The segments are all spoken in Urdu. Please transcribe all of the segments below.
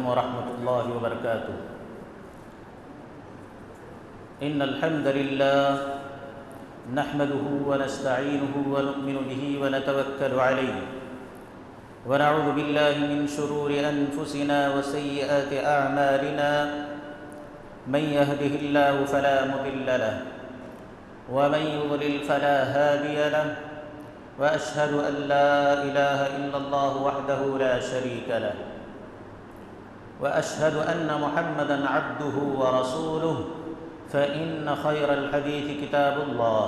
ورحمة الله وبركاته. إن الحمد لله نحمده ونستعينه ونؤمن به ونتوكل عليه ونعوذ بالله من شرور أنفسنا وسيئات أعمالنا. من يهده الله فلا مضل له ومن يضلل فلا هادي له، وأشهد أن لا إله إلا الله وحده لا شريك له، وأشهد أن محمدًا عبده ورسوله. فإن خير الحديث كتاب الله،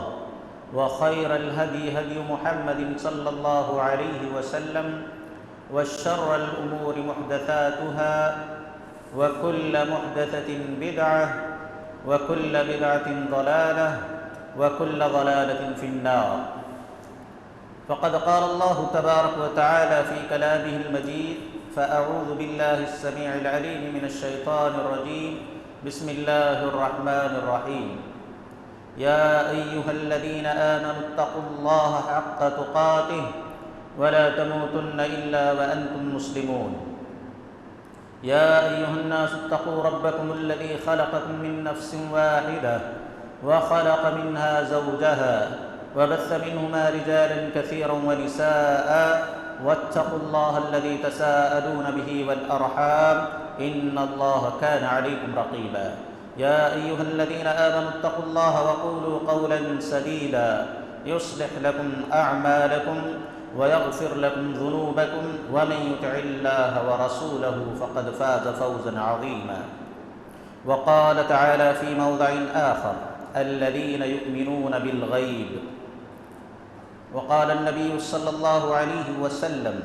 وخير الهدي هدي محمد صلى الله عليه وسلم، وشر الأمور محدثاتها، وكل محدثة بدعة، وكل بدعة ضلالة، وكل ضلالة في النار. فقد قال الله تبارك وتعالى في كلامه المجيد: فأعوذ بالله السميع العليم من الشيطان الرجيم. بسم الله الرحمن الرحيم. يا أيها الذين آمنوا اتقوا الله حق تقاته ولا تموتن إلا وأنتم مسلمون. يا أيها الناس اتقوا ربكم الذي خلقكم من نفس واحدة وخلق منها زوجها وبث منهما رجالا كثيرا ونساء، واتقوا الله الذي تساءلون به والأرحام إن الله كان عليكم رقيبا. يا أيها الذين آمنوا اتقوا الله وقولوا قولا سديدا يصلح لكم أعمالكم ويغفر لكم ذنوبكم، ومن يطع الله ورسوله فقد فاز فوزا عظيما. وقال تعالى في موضع آخر: الذين يؤمنون بالغيب. وقال النبي صلى الله عليه وسلم: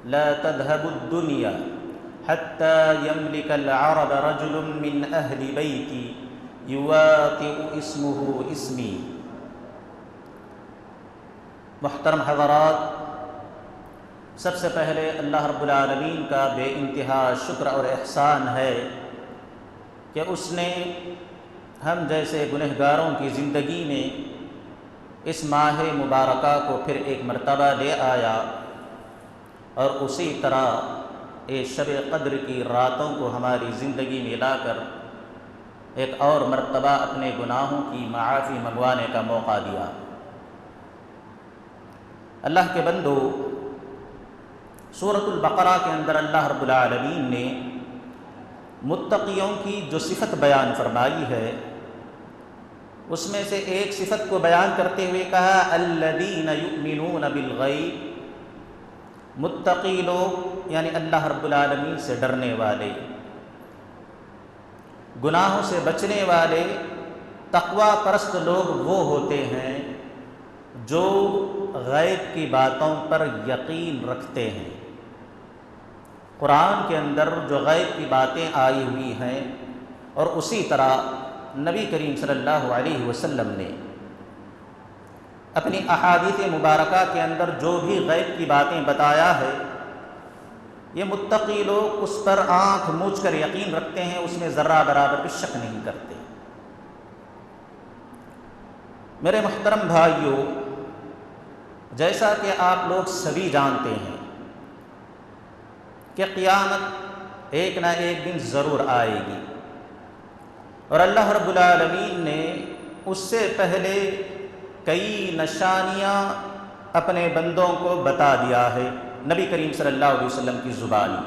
لا تذهب الدنيا حتى يملك العرب رجل من أهل بيتي يواطئ اسمه اسمي. محترم حضرات، سب سے پہلے اللہ رب العالمین کا بے انتہا شکر اور احسان ہے کہ اس نے ہم جیسے گنہگاروں کی زندگی میں اس ماہ مبارکہ کو پھر ایک مرتبہ لے آیا، اور اسی طرح شب قدر کی راتوں کو ہماری زندگی میں لا کر ایک اور مرتبہ اپنے گناہوں کی معافی منگوانے کا موقع دیا۔ اللہ کے بندو، سورۃ البقرہ کے اندر اللہ رب العالمین نے متقیوں کی جو صفت بیان فرمائی ہے، اس میں سے ایک صفت کو بیان کرتے ہوئے کہا: الذین یؤمنون بالغیب۔ متقی لوگ یعنی اللہ رب العالمین سے ڈرنے والے، گناہوں سے بچنے والے، تقوی پرست لوگ وہ ہوتے ہیں جو غیب کی باتوں پر یقین رکھتے ہیں۔ قرآن کے اندر جو غیب کی باتیں آئی ہوئی ہیں، اور اسی طرح نبی کریم صلی اللہ علیہ وسلم نے اپنی احادیث مبارکہ کے اندر جو بھی غیب کی باتیں بتایا ہے، یہ متقی لوگ اس پر آنکھ موچ کر یقین رکھتے ہیں، اس میں ذرہ برابر بھی شک نہیں کرتے۔ میرے محترم بھائیوں، جیسا کہ آپ لوگ سبھی جانتے ہیں کہ قیامت ایک نہ ایک دن ضرور آئے گی، اور اللہ رب العالمین نے اس سے پہلے کئی نشانیاں اپنے بندوں کو بتا دیا ہے نبی کریم صلی اللہ علیہ وسلم کی زبانی۔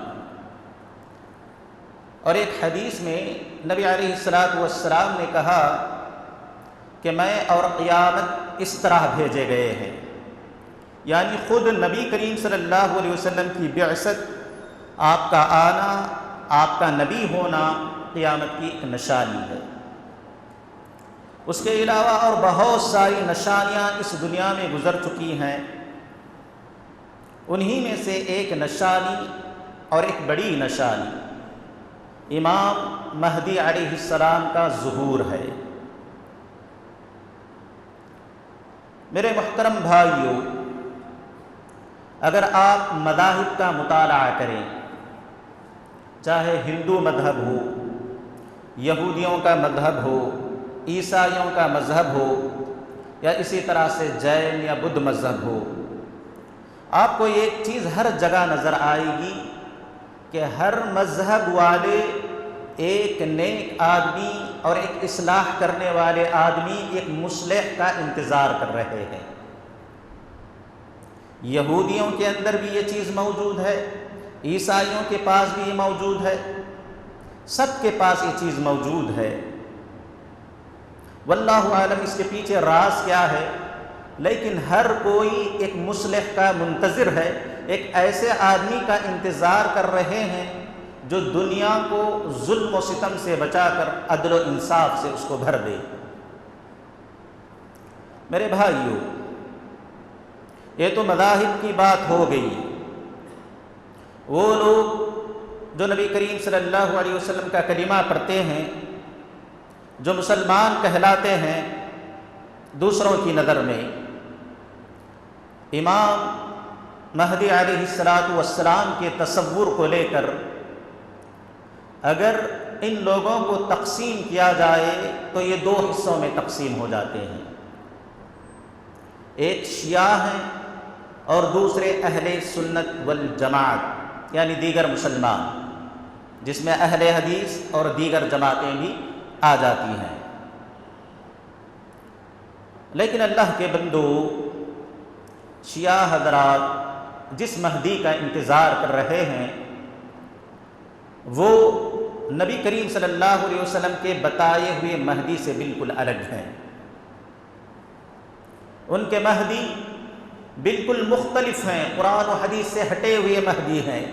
اور ایک حدیث میں نبی علیہ الصلوۃ والسلام نے کہا کہ میں اور قیامت اس طرح بھیجے گئے ہیں، یعنی خود نبی کریم صلی اللہ علیہ وسلم کی بعثت، آپ کا آنا، آپ کا نبی ہونا قیامت کی ایک نشانی ہے۔ اس کے علاوہ اور بہت ساری نشانیاں اس دنیا میں گزر چکی ہیں، انہی میں سے ایک نشانی اور ایک بڑی نشانی امام مہدی علیہ السلام کا ظہور ہے۔ میرے محترم بھائیوں، اگر آپ مذاہب کا مطالعہ کریں، چاہے ہندو مذہب ہو، یہودیوں کا مذہب ہو، عیسائیوں کا مذہب ہو، یا اسی طرح سے جین یا بدھ مذہب ہو، آپ کو ایک چیز ہر جگہ نظر آئے گی کہ ہر مذہب والے ایک نیک آدمی اور ایک اصلاح کرنے والے آدمی، ایک مصلح کا انتظار کر رہے ہیں۔ یہودیوں کے اندر بھی یہ چیز موجود ہے، عیسائیوں کے پاس بھی یہ موجود ہے، سب کے پاس یہ چیز موجود ہے۔ واللہ عالم اس کے پیچھے راز کیا ہے، لیکن ہر کوئی ایک مصلح کا منتظر ہے، ایک ایسے آدمی کا انتظار کر رہے ہیں جو دنیا کو ظلم و ستم سے بچا کر عدل و انصاف سے اس کو بھر دے۔ میرے بھائیو، یہ تو مذاہب کی بات ہو گئی۔ وہ لوگ جو نبی کریم صلی اللہ علیہ وسلم کا کلمہ پڑھتے ہیں، جو مسلمان کہلاتے ہیں، دوسروں کی نظر میں امام مہدی علیہ السلام کے تصور کو لے کر اگر ان لوگوں کو تقسیم کیا جائے تو یہ دو حصوں میں تقسیم ہو جاتے ہیں، ایک شیعہ ہیں اور دوسرے اہل سنت والجماعت، یعنی دیگر مسلمان، جس میں اہل حدیث اور دیگر جماعتیں بھی آ جاتی ہیں۔ لیکن اللہ کے بندو، شیعہ حضرات جس مہدی کا انتظار کر رہے ہیں وہ نبی کریم صلی اللہ علیہ وسلم کے بتائے ہوئے مہدی سے بالکل الگ ہیں۔ ان کے مہدی بالکل مختلف ہیں، قرآن و حدیث سے ہٹے ہوئے مہدی ہیں۔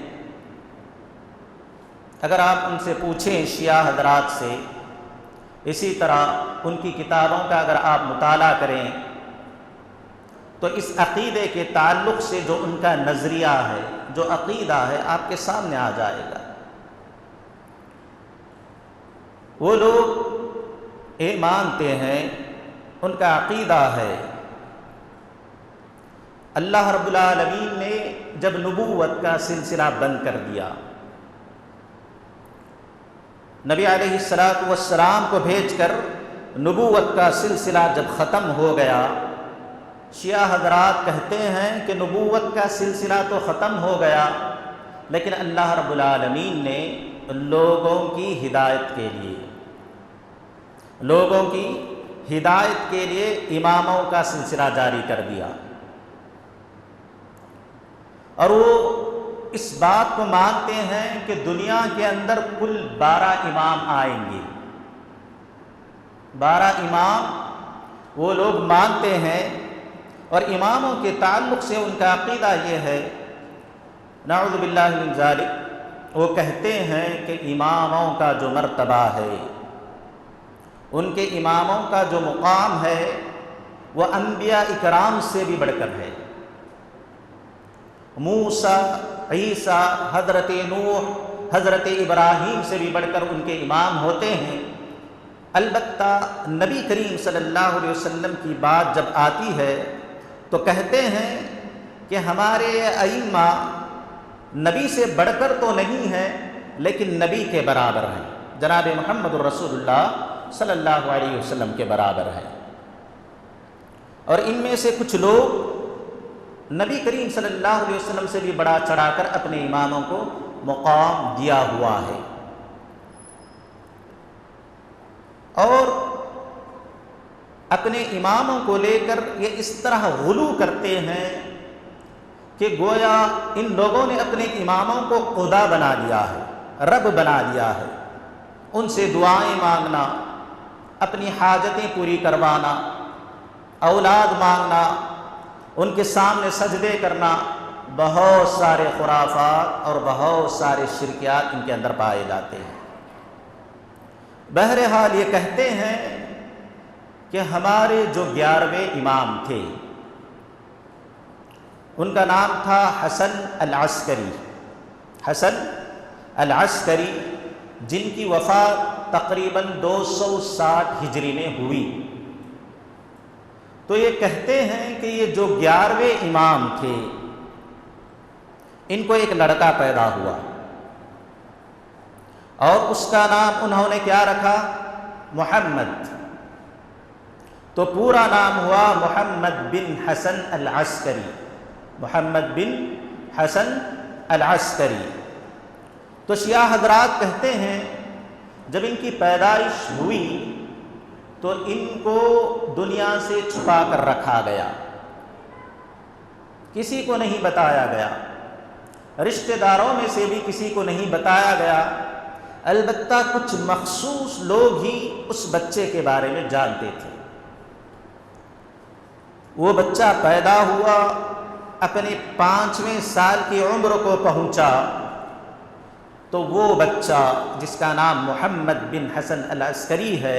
اگر آپ ان سے پوچھیں شیعہ حضرات سے، اسی طرح ان کی کتابوں کا اگر آپ مطالعہ کریں تو اس عقیدے کے تعلق سے جو ان کا نظریہ ہے، جو عقیدہ ہے، آپ کے سامنے آ جائے گا۔ وہ لوگ یہ مانتے ہیں، ان کا عقیدہ ہے اللہ رب العالمین نے جب نبوت کا سلسلہ بند کر دیا، نبی علیہ السلام کو بھیج کر نبوت کا سلسلہ جب ختم ہو گیا، شیعہ حضرات کہتے ہیں کہ نبوت کا سلسلہ تو ختم ہو گیا، لیکن اللہ رب العالمین نے لوگوں کی ہدایت کے لیے اماموں کا سلسلہ جاری کر دیا، اور وہ اس بات کو مانتے ہیں کہ دنیا کے اندر کل 12 امام آئیں گے۔ 12 امام وہ لوگ مانتے ہیں، اور اماموں کے تعلق سے ان کا عقیدہ یہ ہے، نعوذ باللہ من ذالک، وہ کہتے ہیں کہ اماموں کا جو مرتبہ ہے، ان کے اماموں کا جو مقام ہے، وہ انبیاء اکرام سے بھی بڑھ کر ہے۔ موسیٰ، عیسیٰ، حضرت نوح، حضرت ابراہیم سے بھی بڑھ کر ان کے امام ہوتے ہیں۔ البتہ نبی کریم صلی اللہ علیہ وسلم کی بات جب آتی ہے تو کہتے ہیں کہ ہمارے ائمہ نبی سے بڑھ کر تو نہیں ہیں، لیکن نبی کے برابر ہیں، جناب محمد الرسول اللہ صلی اللہ علیہ وسلم کے برابر ہیں۔ اور ان میں سے کچھ لوگ نبی کریم صلی اللہ علیہ وسلم سے بھی بڑا چڑھا کر اپنے اماموں کو مقام دیا ہوا ہے، اور اپنے اماموں کو لے کر یہ اس طرح غلو کرتے ہیں کہ گویا ان لوگوں نے اپنے اماموں کو خدا بنا لیا ہے، رب بنا لیا ہے، ان سے دعائیں مانگنا، اپنی حاجتیں پوری کروانا، اولاد مانگنا، ان کے سامنے سجدے کرنا، بہت سارے خرافات اور بہت سارے شرکیات ان کے اندر پائے جاتے ہیں۔ بہرحال یہ کہتے ہیں کہ ہمارے جو 11ویں امام تھے، ان کا نام تھا حسن العسکری، حسن العسکری، جن کی وفات تقریباً 260 ہجری میں ہوئی۔ تو یہ کہتے ہیں کہ یہ جو 11ویں امام تھے، ان کو ایک لڑکا پیدا ہوا، اور اس کا نام انہوں نے کیا رکھا؟ محمد۔ تو پورا نام ہوا محمد بن حسن العسکری، محمد بن حسن العسکری۔ تو شیعہ حضرات کہتے ہیں جب ان کی پیدائش ہوئی تو ان کو دنیا سے چھپا کر رکھا گیا، کسی کو نہیں بتایا گیا، رشتہ داروں میں سے بھی کسی کو نہیں بتایا گیا، البتہ کچھ مخصوص لوگ ہی اس بچے کے بارے میں جانتے تھے۔ وہ بچہ پیدا ہوا، اپنے 5ویں سال کی عمر کو پہنچا تو وہ بچہ جس کا نام محمد بن حسن العسکری ہے،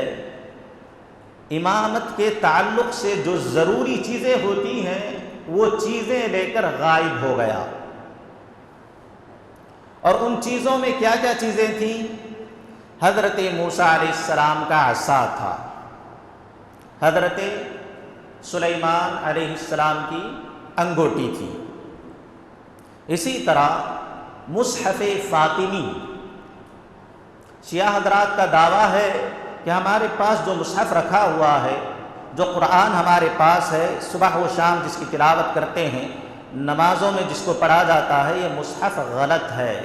امامت کے تعلق سے جو ضروری چیزیں ہوتی ہیں وہ چیزیں لے کر غائب ہو گیا۔ اور ان چیزوں میں کیا کیا چیزیں تھیں؟ حضرت موسیٰ علیہ السلام کا عصا تھا، حضرت سلیمان علیہ السلام کی انگوٹی تھی، اسی طرح مصحف فاطمی۔ شیعہ حضرات کا دعویٰ ہے کہ ہمارے پاس جو مصحف رکھا ہوا ہے، جو قرآن ہمارے پاس ہے، صبح و شام جس کی تلاوت کرتے ہیں، نمازوں میں جس کو پڑھا جاتا ہے، یہ مصحف غلط ہے۔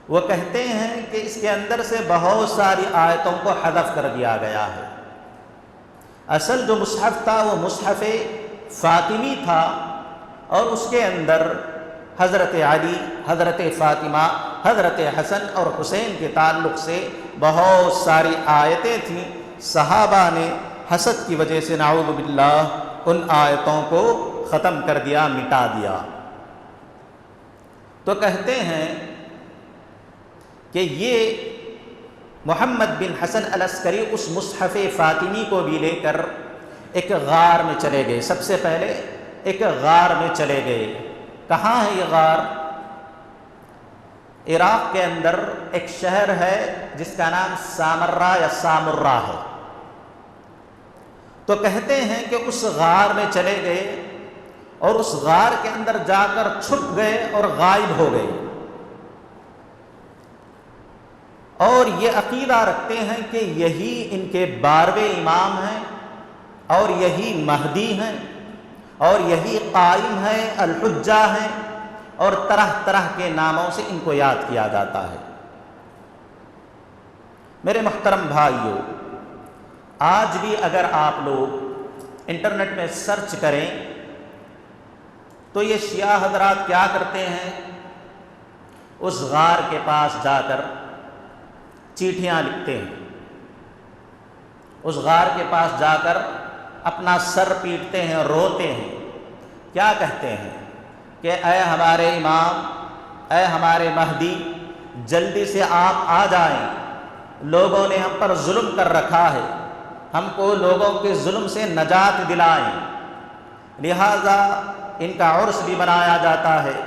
وہ کہتے ہیں کہ اس کے اندر سے بہت ساری آیتوں کو حذف کر دیا گیا ہے۔ اصل جو مصحف تھا وہ مصحف فاطمی تھا، اور اس کے اندر حضرت علی، حضرت فاطمہ، حضرت حسن اور حسین کے تعلق سے بہت ساری آیتیں تھیں۔ صحابہ نے حسد کی وجہ سے نعوذ باللہ ان آیتوں کو ختم کر دیا، مٹا دیا۔ تو کہتے ہیں کہ یہ محمد بن حسن العسکری اس مصحف فاطمی کو بھی لے کر ایک غار میں چلے گئے۔ سب سے پہلے ایک غار میں چلے گئے۔ کہاں ہے یہ غار؟ عراق کے اندر ایک شہر ہے جس کا نام سامرہ یا سامرہ ہے۔ تو کہتے ہیں کہ اس غار میں چلے گئے اور اس غار کے اندر جا کر چھپ گئے اور غائب ہو گئے، اور یہ عقیدہ رکھتے ہیں کہ یہی ان کے 12ویں امام ہیں، اور یہی مہدی ہیں، اور یہی قائم ہیں، الحجہ ہیں، اور طرح طرح کے ناموں سے ان کو یاد کیا جاتا ہے۔ میرے محترم بھائیو، آج بھی اگر آپ لوگ انٹرنیٹ میں سرچ کریں تو یہ شیعہ حضرات کیا کرتے ہیں؟ اس غار کے پاس جا کر چیٹھیاں لکھتے ہیں، اس غار کے پاس جا کر اپنا سر پیٹتے ہیں، روتے ہیں۔ کیا کہتے ہیں؟ کہ اے ہمارے امام، اے ہمارے مہدی، جلدی سے آپ آ جائیں، لوگوں نے ہم پر ظلم کر رکھا ہے، ہم کو لوگوں کے ظلم سے نجات دلائیں۔ لہٰذا ان کا عرس بھی منایا جاتا ہے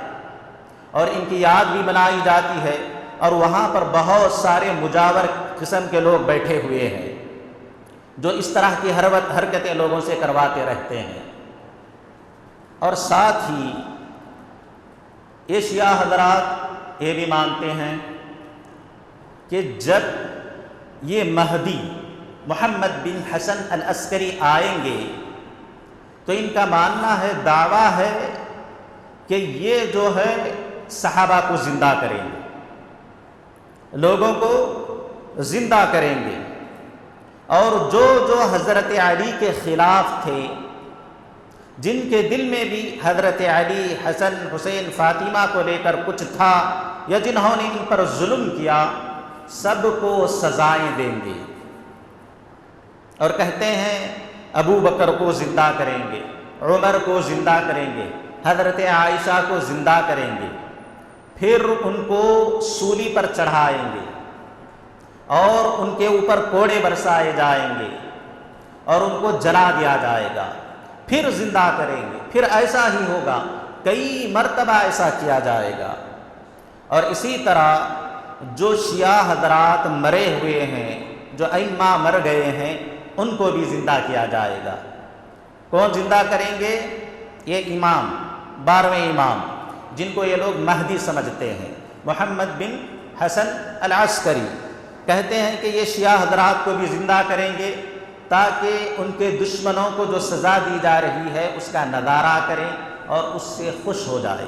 اور ان کی یاد بھی منائی جاتی ہے، اور وہاں پر بہت سارے مجاور قسم کے لوگ بیٹھے ہوئے ہیں جو اس طرح کی حرکتیں لوگوں سے کرواتے رہتے ہیں۔ اور ساتھ ہی یہ شیعہ حضرات یہ بھی مانتے ہیں کہ جب یہ مہدی محمد بن حسن العسکری آئیں گے تو ان کا ماننا ہے، دعویٰ ہے کہ یہ جو ہے صحابہ کو زندہ کریں گے، لوگوں کو زندہ کریں گے، اور جو حضرت علی کے خلاف تھے، جن کے دل میں بھی حضرت علی، حسن، حسین، فاطمہ کو لے کر کچھ تھا، یا جنہوں نے ان پر ظلم کیا، سب کو سزائیں دیں گے۔ اور کہتے ہیں ابو بکر کو زندہ کریں گے، عمر کو زندہ کریں گے، حضرت عائشہ کو زندہ کریں گے، پھر ان کو سولی پر چڑھائیں گے اور ان کے اوپر کوڑے برسائے جائیں گے اور ان کو جلا دیا جائے گا، پھر زندہ کریں گے، پھر ایسا ہی ہوگا، کئی مرتبہ ایسا کیا جائے گا۔ اور اسی طرح جو شیعہ حضرات مرے ہوئے ہیں، جو ائمہ مر گئے ہیں، ان کو بھی زندہ کیا جائے گا۔ کون زندہ کریں گے؟ یہ امام، 12ویں امام، جن کو یہ لوگ مہدی سمجھتے ہیں، محمد بن حسن العسکری، کہتے ہیں کہ یہ شیعہ حضرات کو بھی زندہ کریں گے تاکہ ان کے دشمنوں کو جو سزا دی جا رہی ہے اس کا نظارہ کریں اور اس سے خوش ہو جائے۔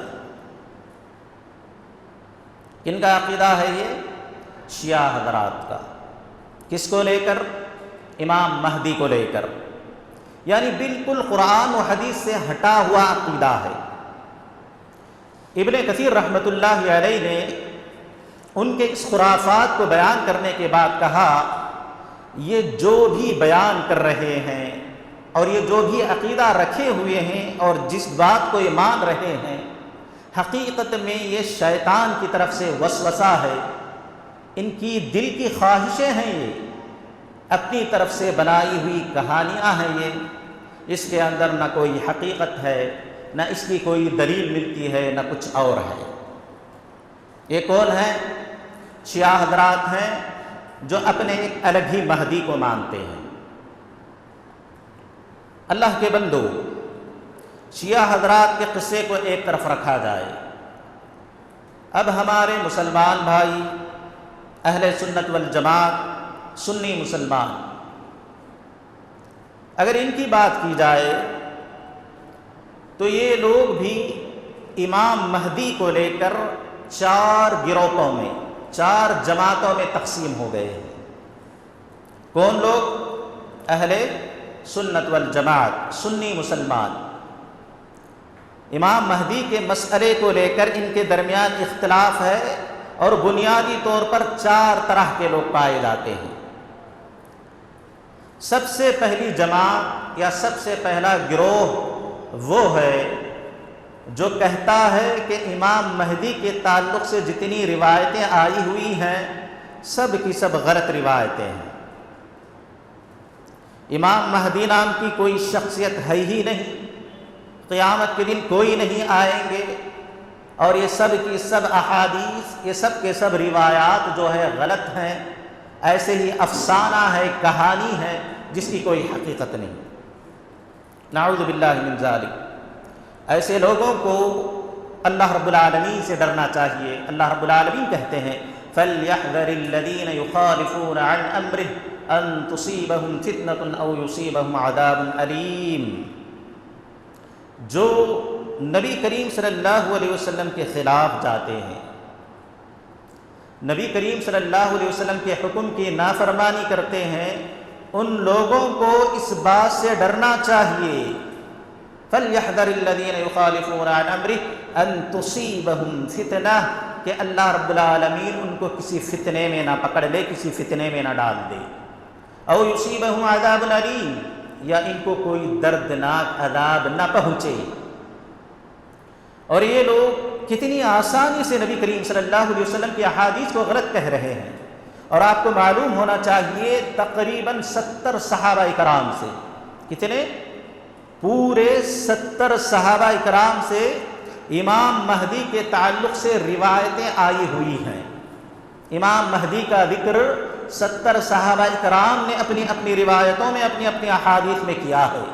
کن کا عقیدہ ہے یہ؟ شیعہ حضرات کا۔ کس کو لے کر؟ امام مہدی کو لے کر، یعنی بالکل قرآن و حدیث سے ہٹا ہوا عقیدہ ہے۔ ابن کثیر رحمۃ اللہ علیہ نے ان کے اس خرافات کو بیان کرنے کے بعد کہا، یہ جو بھی بیان کر رہے ہیں اور یہ جو بھی عقیدہ رکھے ہوئے ہیں اور جس بات کو یہ مان رہے ہیں، حقیقت میں یہ شیطان کی طرف سے وسوسہ ہے، ان کی دل کی خواہشیں ہیں، یہ اپنی طرف سے بنائی ہوئی کہانیاں ہیں، یہ اس کے اندر نہ کوئی حقیقت ہے، نہ اس کی کوئی دلیل ملتی ہے، نہ کچھ اور ہے۔ یہ کون ہے؟ شیعہ حضرات ہیں جو اپنے ایک الگ ہی مہدی کو مانتے ہیں۔ اللہ کے بندو، شیعہ حضرات کے قصے کو ایک طرف رکھا جائے، اب ہمارے مسلمان بھائی اہل سنت والجماعت، سنی مسلمان، اگر ان کی بات کی جائے تو یہ لوگ بھی امام مہدی کو لے کر 4 گروہوں میں، 4 جماعتوں میں تقسیم ہو گئے ہیں۔ کون لوگ؟ اہل سنت والجماعت، سنی مسلمان۔ امام مہدی کے مسئلے کو لے کر ان کے درمیان اختلاف ہے، اور بنیادی طور پر 4 طرح کے لوگ پائے جاتے ہیں۔ سب سے پہلی جماعت یا سب سے پہلا گروہ وہ ہے جو کہتا ہے کہ امام مہدی کے تعلق سے جتنی روایتیں آئی ہوئی ہیں سب کی سب غلط روایتیں ہیں، امام مہدی نام کی کوئی شخصیت ہے ہی نہیں، قیامت کے دن کوئی نہیں آئیں گے، اور یہ سب کی سب احادیث، یہ سب کے سب روایات جو ہے غلط ہیں، ایسے ہی افسانہ ہے، کہانی ہے جس کی کوئی حقیقت نہیں۔ نعوذ باللہ من ذالک۔ ایسے لوگوں کو اللہ رب العالمین سے ڈرنا چاہیے۔ اللہ رب العالمین کہتے ہیں فَلْيَحْذَرِ الَّذِينَ يُخَالِفُونَ عَنْ أَمْرِهِ أَن تُصِيبَهُمْ فِتْنَةٌ أَوْ يُصِيبَهُمْ عَذَابٌ أَلِيمٌ۔ جو نبی کریم صلی اللہ علیہ وسلم کے خلاف جاتے ہیں، نبی کریم صلی اللہ علیہ وسلم کے حکم کی نافرمانی کرتے ہیں، ان لوگوں کو اس بات سے ڈرنا چاہیے فَلْيَحْذَرِ الَّذِينَ يُخَالِفُونَ عَنْ أَمْرِهِ أَن تُصِيبَهُمْ فِتْنَةٌ، کہ اللہ رب العالمین ان کو کسی فتنے میں نہ پکڑ لے، کسی فتنے میں نہ ڈال دے، أَوْ يُصِيبَهُمْ عَذَابٌ أَلِيمٌ، یا ان کو کوئی دردناک عذاب نہ پہنچے۔ اور یہ لوگ کتنی آسانی سے نبی کریم صلی اللہ علیہ وسلم کی احادیث کو غلط کہہ رہے ہیں، اور آپ کو معلوم ہونا چاہیے تقریباً 70 صحابہ کرام سے، کتنے؟ پورے 70 صحابہ کرام سے امام مہدی کے تعلق سے روایتیں آئی ہوئی ہیں۔ امام مہدی کا ذکر 70 صحابہ کرام نے اپنی اپنی روایتوں میں، اپنی اپنی احادیث میں کیا ہے،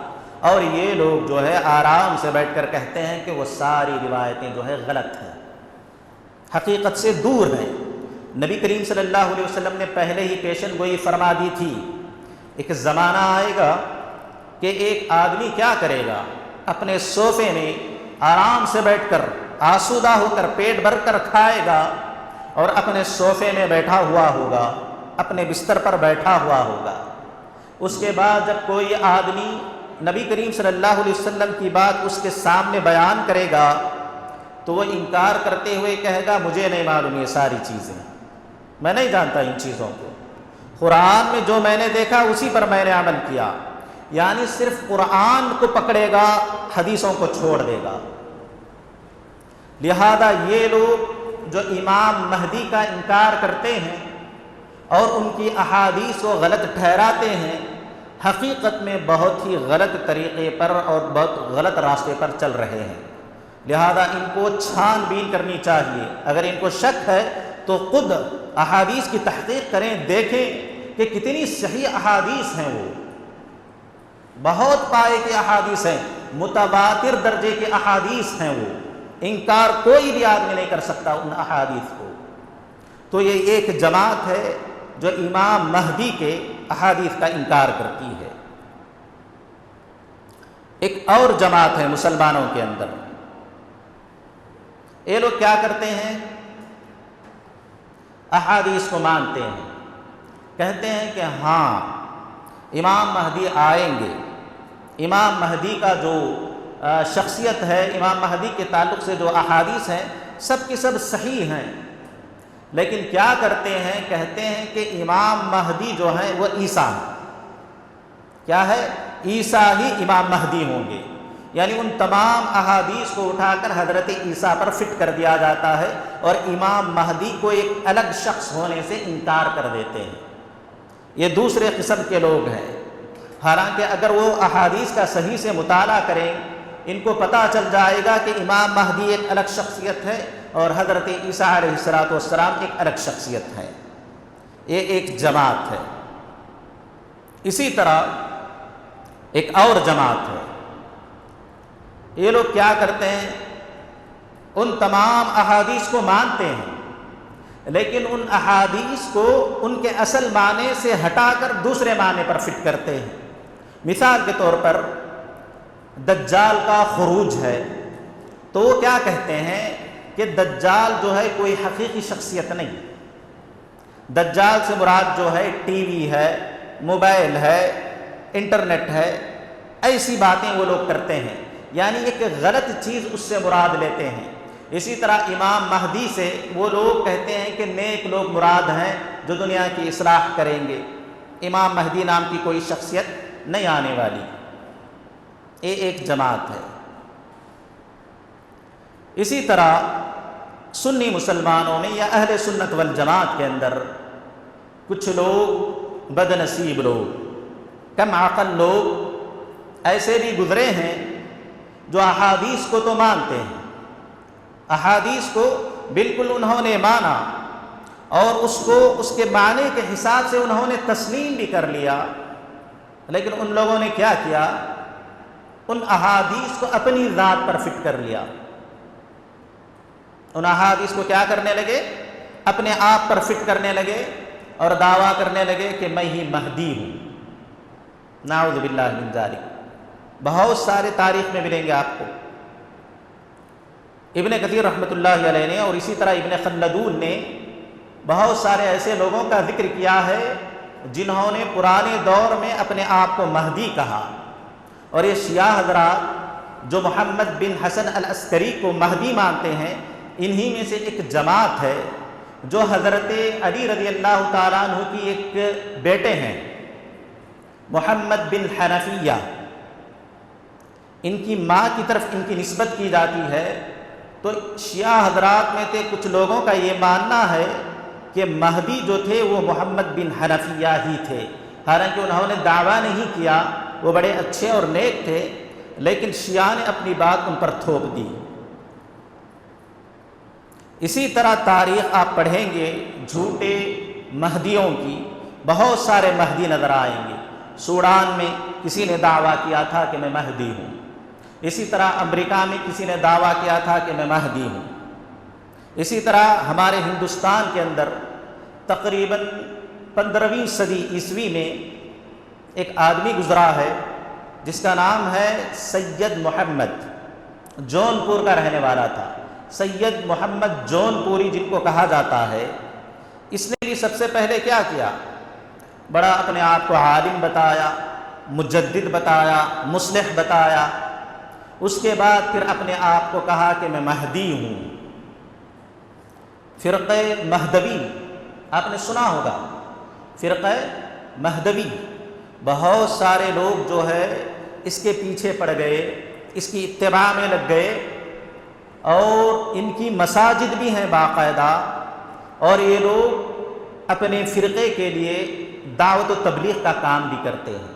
اور یہ لوگ جو ہے آرام سے بیٹھ کر کہتے ہیں کہ وہ ساری روایتیں جو ہے غلط ہیں، حقیقت سے دور ہیں۔ نبی کریم صلی اللہ علیہ وسلم نے پہلے ہی پیشن گوئی فرما دی تھی، ایک زمانہ آئے گا کہ ایک آدمی کیا کرے گا، اپنے صوفے میں آرام سے بیٹھ کر، آسودہ ہو کر، پیٹ بھر کر کھائے گا، اور اپنے صوفے میں بیٹھا ہوا ہوگا، اپنے بستر پر بیٹھا ہوا ہوگا۔ اس کے بعد جب کوئی آدمی نبی کریم صلی اللہ علیہ وسلم کی بات اس کے سامنے بیان کرے گا تو وہ انکار کرتے ہوئے کہے گا مجھے نہیں معلوم یہ ساری چیزیں، میں نہیں جانتا ان چیزوں کو، قرآن میں جو میں نے دیکھا اسی پر میں نے عمل کیا، یعنی صرف قرآن کو پکڑے گا، حدیثوں کو چھوڑ دے گا۔ لہذا یہ لوگ جو امام مہدی کا انکار کرتے ہیں اور ان کی احادیث کو غلط ٹھہراتے ہیں، حقیقت میں بہت ہی غلط طریقے پر اور بہت غلط راستے پر چل رہے ہیں۔ لہذا ان کو چھان بین کرنی چاہیے، اگر ان کو شک ہے تو خود احادیث کی تحقیق کریں، دیکھیں کہ کتنی صحیح احادیث ہیں، وہ بہت پائے کی احادیث ہیں، متواتر درجے کے احادیث ہیں، وہ انکار کوئی بھی آدمی نہیں کر سکتا ان احادیث کو۔ تو یہ ایک جماعت ہے جو امام مہدی کے احادیث کا انکار کرتی ہے۔ ایک اور جماعت ہے مسلمانوں کے اندر، یہ لوگ کیا کرتے ہیں، احادیث کو مانتے ہیں، کہتے ہیں کہ ہاں امام مہدی آئیں گے، امام مہدی کا جو شخصیت ہے، امام مہدی کے تعلق سے جو احادیث ہیں سب کی سب صحیح ہیں، لیکن کیا کرتے ہیں، کہتے ہیں کہ امام مہدی جو ہیں وہ عیسیٰ ہیں۔ کیا ہے؟ عیسیٰ ہی امام مہدی ہوں گے، یعنی ان تمام احادیث کو اٹھا کر حضرت عیسیٰ پر فٹ کر دیا جاتا ہے اور امام مہدی کو ایک الگ شخص ہونے سے انکار کر دیتے ہیں۔ یہ دوسرے قسم کے لوگ ہیں، حالانکہ اگر وہ احادیث کا صحیح سے مطالعہ کریں ان کو پتہ چل جائے گا کہ امام مہدی ایک الگ شخصیت ہے اور حضرت عیسیٰ علیہ السلام ایک الگ شخصیت ہے، یہ ایک جماعت ہے۔ اسی طرح ایک اور جماعت ہے، یہ لوگ کیا کرتے ہیں، ان تمام احادیث کو مانتے ہیں لیکن ان احادیث کو ان کے اصل معنی سے ہٹا کر دوسرے معنی پر فٹ کرتے ہیں۔ مثال کے طور پر دجال کا خروج ہے تو وہ کیا کہتے ہیں کہ دجال جو ہے کوئی حقیقی شخصیت نہیں، دجال سے مراد جو ہے ٹی وی ہے، موبائل ہے، انٹرنیٹ ہے، ایسی باتیں وہ لوگ کرتے ہیں، یعنی ایک غلط چیز اس سے مراد لیتے ہیں۔ اسی طرح امام مہدی سے وہ لوگ کہتے ہیں کہ نیک لوگ مراد ہیں جو دنیا کی اصلاح کریں گے، امام مہدی نام کی کوئی شخصیت نہیں آنے والی۔ یہ ایک جماعت ہے۔ اسی طرح سنی مسلمانوں میں یا اہل سنت والجماعت کے اندر کچھ لوگ بد نصیب لوگ، کم عقل لوگ ایسے بھی گزرے ہیں جو احادیث کو تو مانتے ہیں، احادیث کو بالکل انہوں نے مانا اور اس کو اس کے معنی کے حساب سے انہوں نے تسلیم بھی کر لیا، لیکن ان لوگوں نے کیا کیا، ان احادیث کو اپنی ذات پر فٹ کر لیا، ان احادیث کو کیا کرنے لگے، اپنے آپ پر فٹ کرنے لگے اور دعویٰ کرنے لگے کہ میں ہی مہدی ہوں۔ نعوذ باللہ من ذالک۔ بہت سارے تاریخ میں ملیں گے آپ کو۔ ابن کثیر رحمۃ اللہ علیہ نے اور اسی طرح ابن خلدون نے بہت سارے ایسے لوگوں کا ذکر کیا ہے جنہوں نے پرانے دور میں اپنے آپ کو مہدی کہا، اور یہ شیعہ حضرات جو محمد بن حسن العسکری کو مہدی مانتے ہیں، انہی میں سے ایک جماعت ہے جو حضرت علی رضی اللہ تعالیٰ عنہ کی ایک بیٹے ہیں، محمد بن حنفیہ، ان کی ماں کی طرف ان کی نسبت کی جاتی ہے۔ تو شیعہ حضرات میں سے کچھ لوگوں کا یہ ماننا ہے کہ مہدی جو تھے وہ محمد بن حنفیہ ہی تھے، حالانکہ انہوں نے دعویٰ نہیں کیا، وہ بڑے اچھے اور نیک تھے، لیکن شیعہ نے اپنی بات ان پر تھوپ دی۔ اسی طرح تاریخ آپ پڑھیں گے جھوٹے مہدیوں کی، بہت سارے مہدی نظر آئیں گے۔ سوڈان میں کسی نے دعویٰ کیا تھا کہ میں مہدی ہوں، اسی طرح امریکہ میں کسی نے دعویٰ کیا تھا کہ میں مہدی ہوں، اسی طرح ہمارے ہندوستان کے اندر تقریباً 15ویں صدی عیسوی میں ایک آدمی گزرا ہے جس کا نام ہے سید محمد، جون پور کا رہنے والا تھا، سید محمد جون پوری جن کو کہا جاتا ہے۔ اس نے بھی سب سے پہلے کیا کیا، بڑا اپنے آپ کو عالم بتایا، مجدد بتایا، مصلح بتایا، اس کے بعد پھر اپنے آپ کو کہا کہ میں مہدی ہوں۔ فرقہ مہدوی آپ نے سنا ہوگا، فرقہ مہدوی، بہت سارے لوگ جو ہے اس کے پیچھے پڑ گئے، اس کی اتباع میں لگ گئے، اور ان کی مساجد بھی ہیں باقاعدہ، اور یہ لوگ اپنے فرقے کے لیے دعوت و تبلیغ کا کام بھی کرتے ہیں،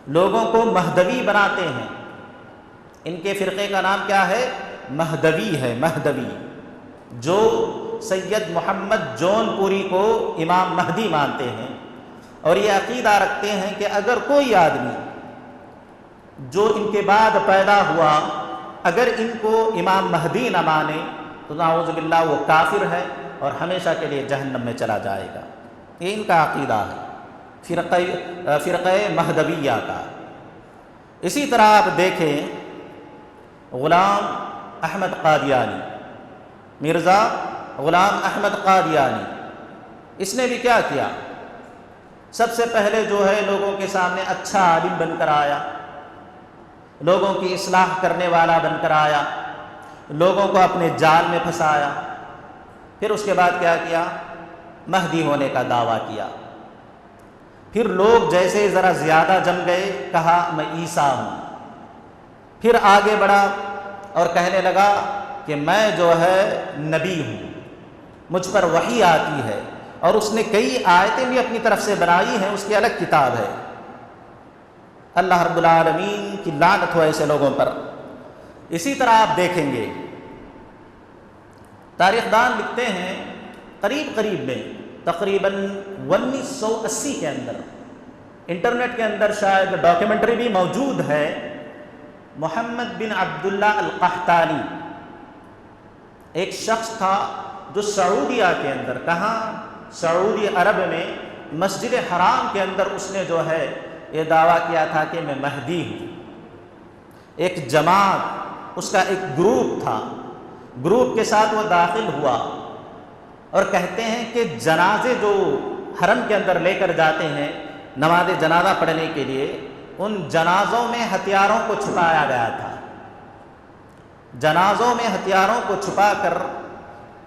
لوگوں کو مہدوی بناتے ہیں۔ ان کے فرقے کا نام کیا ہے، مہدوی ہے، مہدوی، جو سید محمد جون پوری کو امام مہدی مانتے ہیں، اور یہ عقیدہ رکھتے ہیں کہ اگر کوئی آدمی جو ان کے بعد پیدا ہوا اگر ان کو امام مہدی نہ مانے تو نعوذ باللہ وہ کافر ہے اور ہمیشہ کے لیے جہنم میں چلا جائے گا۔ یہ ان کا عقیدہ ہے فرقہ مہدویہ کا۔ اسی طرح آپ دیکھیں غلام احمد قادیانی، مرزا غلام احمد قادیانی، اس نے بھی کیا کیا؟ سب سے پہلے جو ہے لوگوں کے سامنے اچھا عالم بن کر آیا، لوگوں کی اصلاح کرنے والا بن کر آیا، لوگوں کو اپنے جال میں پھنسایا۔ پھر اس کے بعد کیا کیا؟ مہدی ہونے کا دعویٰ کیا۔ پھر لوگ جیسے ذرا زیادہ جم گئے، کہا میں عیسیٰ ہوں۔ پھر آگے بڑھا اور کہنے لگا کہ میں جو ہے نبی ہوں، مجھ پر وحی آتی ہے، اور اس نے کئی آیتیں بھی اپنی طرف سے بنائی ہیں، اس کی الگ کتاب ہے۔ اللہ رب العالمین کی لعنت ہو ایسے لوگوں پر۔ اسی طرح آپ دیکھیں گے تاریخ دان لکھتے ہیں قریب میں تقریباً 1980 کے اندر انٹرنیٹ کے اندر شاید ڈاکیومنٹری بھی موجود ہے، محمد بن عبداللہ القحطانی ایک شخص تھا جو سعودیہ کے اندر، کہاں؟ سعودی عرب میں مسجد حرام کے اندر اس نے جو ہے یہ دعویٰ کیا تھا کہ میں مہدی ہوں۔ ایک جماعت، اس کا ایک گروپ تھا، گروپ کے ساتھ وہ داخل ہوا اور کہتے ہیں کہ جنازے جو حرم کے اندر لے کر جاتے ہیں نماز جنازہ پڑھنے کے لیے، ان جنازوں میں ہتھیاروں کو چھپایا گیا تھا۔ جنازوں میں ہتھیاروں کو چھپا کر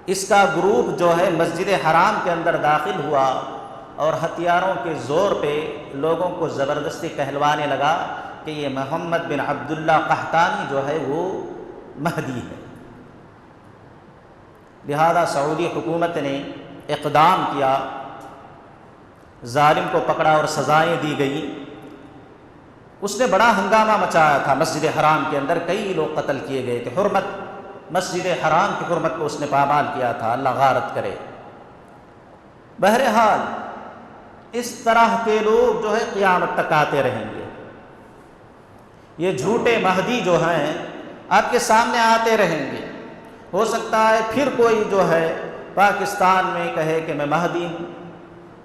اس کا گروپ جو ہے مسجد حرام کے اندر داخل ہوا اور ہتھیاروں کے زور پہ لوگوں کو زبردستی کہلوانے لگا کہ یہ محمد بن عبداللہ قحطانی جو ہے وہ مہدی ہے۔ لہذا سعودی حکومت نے اقدام کیا، ظالم کو پکڑا اور سزائیں دی گئی۔ اس نے بڑا ہنگامہ مچایا تھا مسجد حرام کے اندر، کئی لوگ قتل کیے گئے تھے۔ حرمت، مسجد حرام کی حرمت کو اس نے پامال کیا تھا، اللہ غارت کرے۔ بہرحال اس طرح کے لوگ جو ہے قیامت تک آتے رہیں گے۔ یہ جھوٹے مہدی جو ہیں آپ کے سامنے آتے رہیں گے۔ ہو سکتا ہے پھر کوئی جو ہے پاکستان میں کہے کہ میں مہدی ہوں،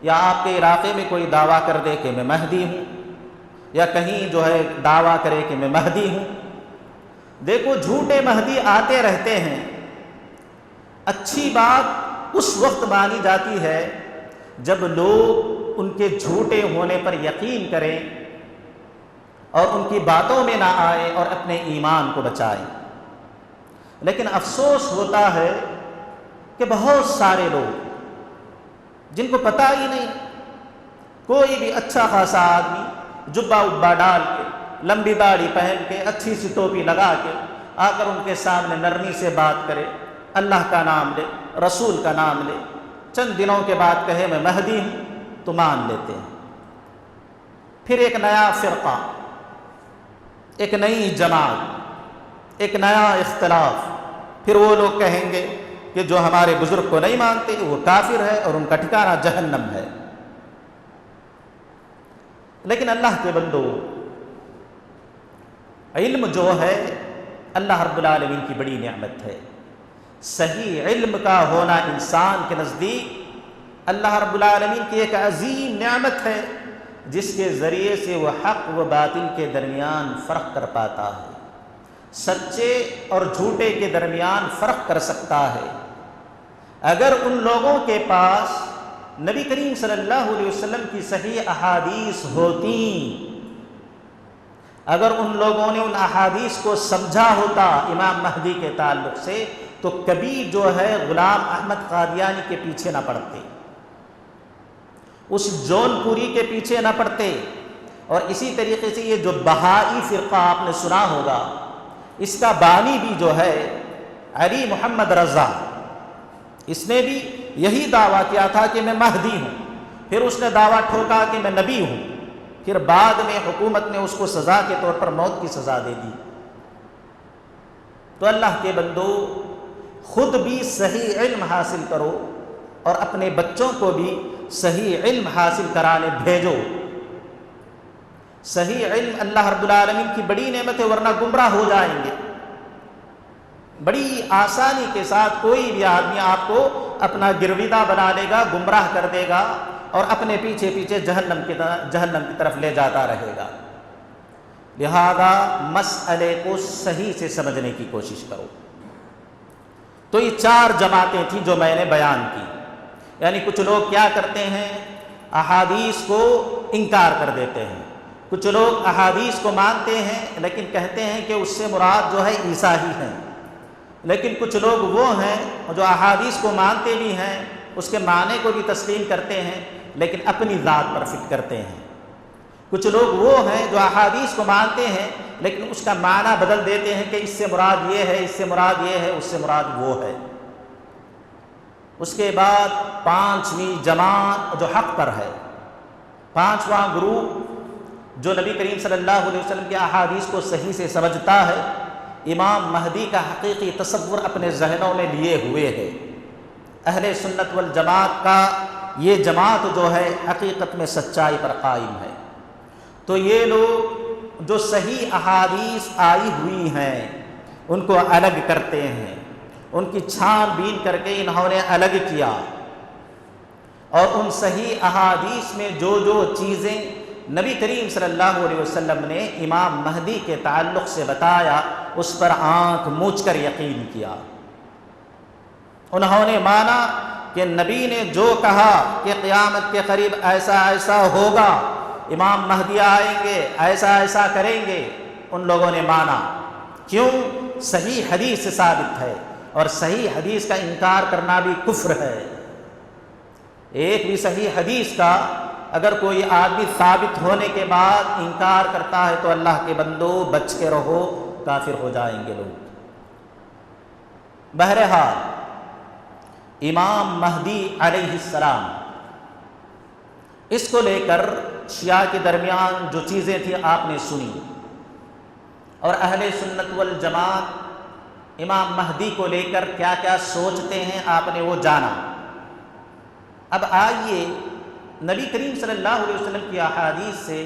یا آپ کے علاقے میں کوئی دعویٰ کر دے کہ میں مہدی ہوں، یا کہیں جو ہے دعویٰ کرے کہ میں مہدی ہوں۔ دیکھو جھوٹے مہدی آتے رہتے ہیں۔ اچھی بات اس وقت مانی جاتی ہے جب لوگ ان کے جھوٹے ہونے پر یقین کریں اور ان کی باتوں میں نہ آئے اور اپنے ایمان کو بچائیں۔ لیکن افسوس ہوتا ہے کہ بہت سارے لوگ جن کو پتہ ہی نہیں، کوئی بھی اچھا خاصا آدمی جبہ ابا ڈال کے، لمبی داڑھی پہن کے، اچھی سی ٹوپی لگا کے آ کر ان کے سامنے نرمی سے بات کرے، اللہ کا نام لے، رسول کا نام لے، چند دنوں کے بعد کہے میں مہدی ہوں، تو مان لیتے ہیں۔ پھر ایک نیا فرقہ، ایک نئی جماعت، ایک نیا اختلاف، پھر وہ لوگ کہیں گے کہ جو ہمارے بزرگ کو نہیں مانتے وہ کافر ہے اور ان کا ٹھکانہ جہنم ہے۔ لیکن اللہ کے بندو، علم جو ہے اللہ رب العالمین کی بڑی نعمت ہے۔ صحیح علم کا ہونا انسان کے نزدیک اللہ رب العالمین کی ایک عظیم نعمت ہے، جس کے ذریعے سے وہ حق و باطل کے درمیان فرق کر پاتا ہے، سچے اور جھوٹے کے درمیان فرق کر سکتا ہے۔ اگر ان لوگوں کے پاس نبی کریم صلی اللہ علیہ وسلم کی صحیح احادیث ہوتی، اگر ان لوگوں نے ان احادیث کو سمجھا ہوتا امام مہدی کے تعلق سے، تو کبھی جو ہے غلام احمد قادیانی کے پیچھے نہ پڑتے، اس جون پوری کے پیچھے نہ پڑتے۔ اور اسی طریقے سے یہ جو بہائی فرقہ آپ نے سنا ہوگا، اس کا بانی بھی جو ہے علی محمد رضا، اس نے بھی یہی دعویٰ کیا تھا کہ میں مہدی ہوں، پھر اس نے دعویٰ ٹھوکا کہ میں نبی ہوں، پھر بعد میں حکومت نے اس کو سزا کے طور پر موت کی سزا دے دی۔ تو اللہ کے بندو، خود بھی صحیح علم حاصل کرو اور اپنے بچوں کو بھی صحیح علم حاصل کرانے بھیجو۔ صحیح علم اللہ رب العالمین کی بڑی نعمت ہے، ورنہ گمراہ ہو جائیں گے۔ بڑی آسانی کے ساتھ کوئی بھی آدمی آپ کو اپنا گرویدہ بنا لے گا، گمراہ کر دے گا اور اپنے پیچھے پیچھے جہنم کی طرف لے جاتا رہے گا۔ لہذا مسئلے کو صحیح سے سمجھنے کی کوشش کرو۔ تو یہ 4 جماعتیں تھیں جو میں نے بیان کی۔ یعنی کچھ لوگ کیا کرتے ہیں، احادیث کو انکار کر دیتے ہیں، کچھ لوگ احادیث کو مانتے ہیں لیکن کہتے ہیں کہ اس سے مراد جو ہے عیسیٰ ہی ہیں، لیکن کچھ لوگ وہ ہیں جو احادیث کو مانتے بھی ہیں، اس کے معنی کو بھی تسلیم کرتے ہیں لیکن اپنی ذات پر فٹ کرتے ہیں، کچھ لوگ وہ ہیں جو احادیث کو مانتے ہیں لیکن اس کا معنی بدل دیتے ہیں کہ اس سے مراد یہ ہے، اس سے مراد یہ ہے، اس سے مراد وہ ہے۔ اس کے بعد پانچویں جماعت جو حق پر ہے، پانچواں گروپ جو نبی کریم صلی اللہ علیہ وسلم کی احادیث کو صحیح سے سمجھتا ہے، امام مہدی کا حقیقی تصور اپنے ذہنوں میں لیے ہوئے ہے۔ اہل سنت والجماعت کا یہ جماعت جو ہے حقیقت میں سچائی پر قائم ہے۔ تو یہ لوگ جو صحیح احادیث آئی ہوئی ہیں ان کو الگ کرتے ہیں، ان کی چھان بین کر کے انہوں نے الگ کیا، اور ان صحیح احادیث میں جو جو چیزیں نبی کریم صلی اللہ علیہ وسلم نے امام مہدی کے تعلق سے بتایا اس پر آنکھ موچ کر یقین کیا۔ انہوں نے مانا کہ نبی نے جو کہا کہ قیامت کے قریب ایسا ایسا ہوگا، امام مہدی آئیں گے، ایسا ایسا کریں گے، ان لوگوں نے مانا۔ کیوں؟ صحیح حدیث سے ثابت ہے، اور صحیح حدیث کا انکار کرنا بھی کفر ہے۔ ایک بھی صحیح حدیث کا اگر کوئی آدمی ثابت ہونے کے بعد انکار کرتا ہے تو اللہ کے بندو بچ کے رہو، کافر ہو جائیں گے لوگ۔ بہرحال امام مہدی علیہ السلام، اس کو لے کر شیعہ کے درمیان جو چیزیں تھیں آپ نے سنی، اور اہل سنت والجماعت امام مہدی کو لے کر کیا کیا سوچتے ہیں آپ نے وہ جانا۔ اب آئیے نبی کریم صلی اللہ علیہ وسلم کی احادیث سے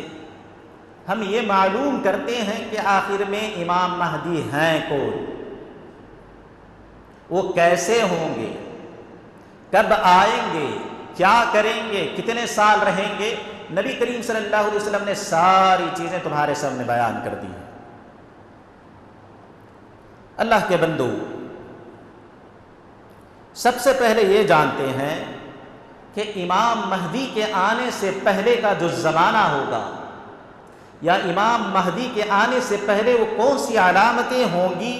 ہم یہ معلوم کرتے ہیں کہ آخر میں امام مہدی ہیں کون، وہ کیسے ہوں گے، کب آئیں گے، کیا کریں گے، کتنے سال رہیں گے۔ نبی کریم صلی اللہ علیہ وسلم نے ساری چیزیں تمہارے سامنے بیان کر دی ہیں۔ اللہ کے بندو، سب سے پہلے یہ جانتے ہیں کہ امام مہدی کے آنے سے پہلے کا جو زمانہ ہوگا، یا امام مہدی کے آنے سے پہلے وہ کون سی علامتیں ہوں گی،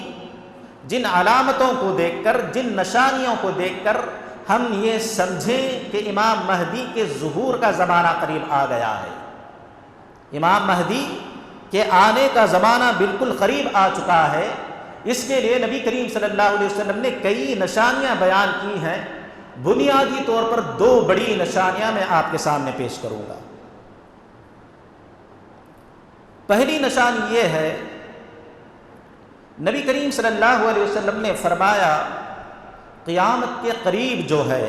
جن علامتوں کو دیکھ کر، جن نشانیوں کو دیکھ کر ہم یہ سمجھیں کہ امام مہدی کے ظہور کا زمانہ قریب آ گیا ہے، امام مہدی کے آنے کا زمانہ بالکل قریب آ چکا ہے۔ اس کے لیے نبی کریم صلی اللہ علیہ وسلم نے کئی نشانیاں بیان کی ہیں۔ بنیادی طور پر دو بڑی نشانیاں میں آپ کے سامنے پیش کروں گا۔ پہلی نشانی یہ ہے، نبی کریم صلی اللہ علیہ وسلم نے فرمایا قیامت کے قریب جو ہے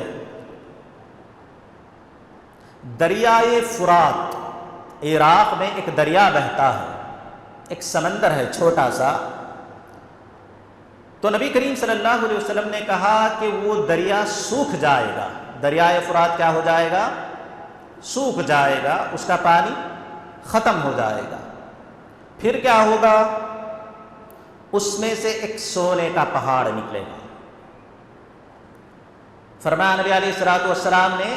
دریائے فرات، عراق میں ایک دریا بہتا ہے، ایک سمندر ہے چھوٹا سا، تو نبی کریم صلی اللہ علیہ وسلم نے کہا کہ وہ دریا سوکھ جائے گا۔ دریائے فرات کیا ہو جائے گا؟ سوکھ جائے گا، اس کا پانی ختم ہو جائے گا۔ پھر کیا ہوگا؟ اس میں سے ایک سونے کا پہاڑ نکلے گا۔ فرمایا نبی علیہ الصلوۃ والسلام نے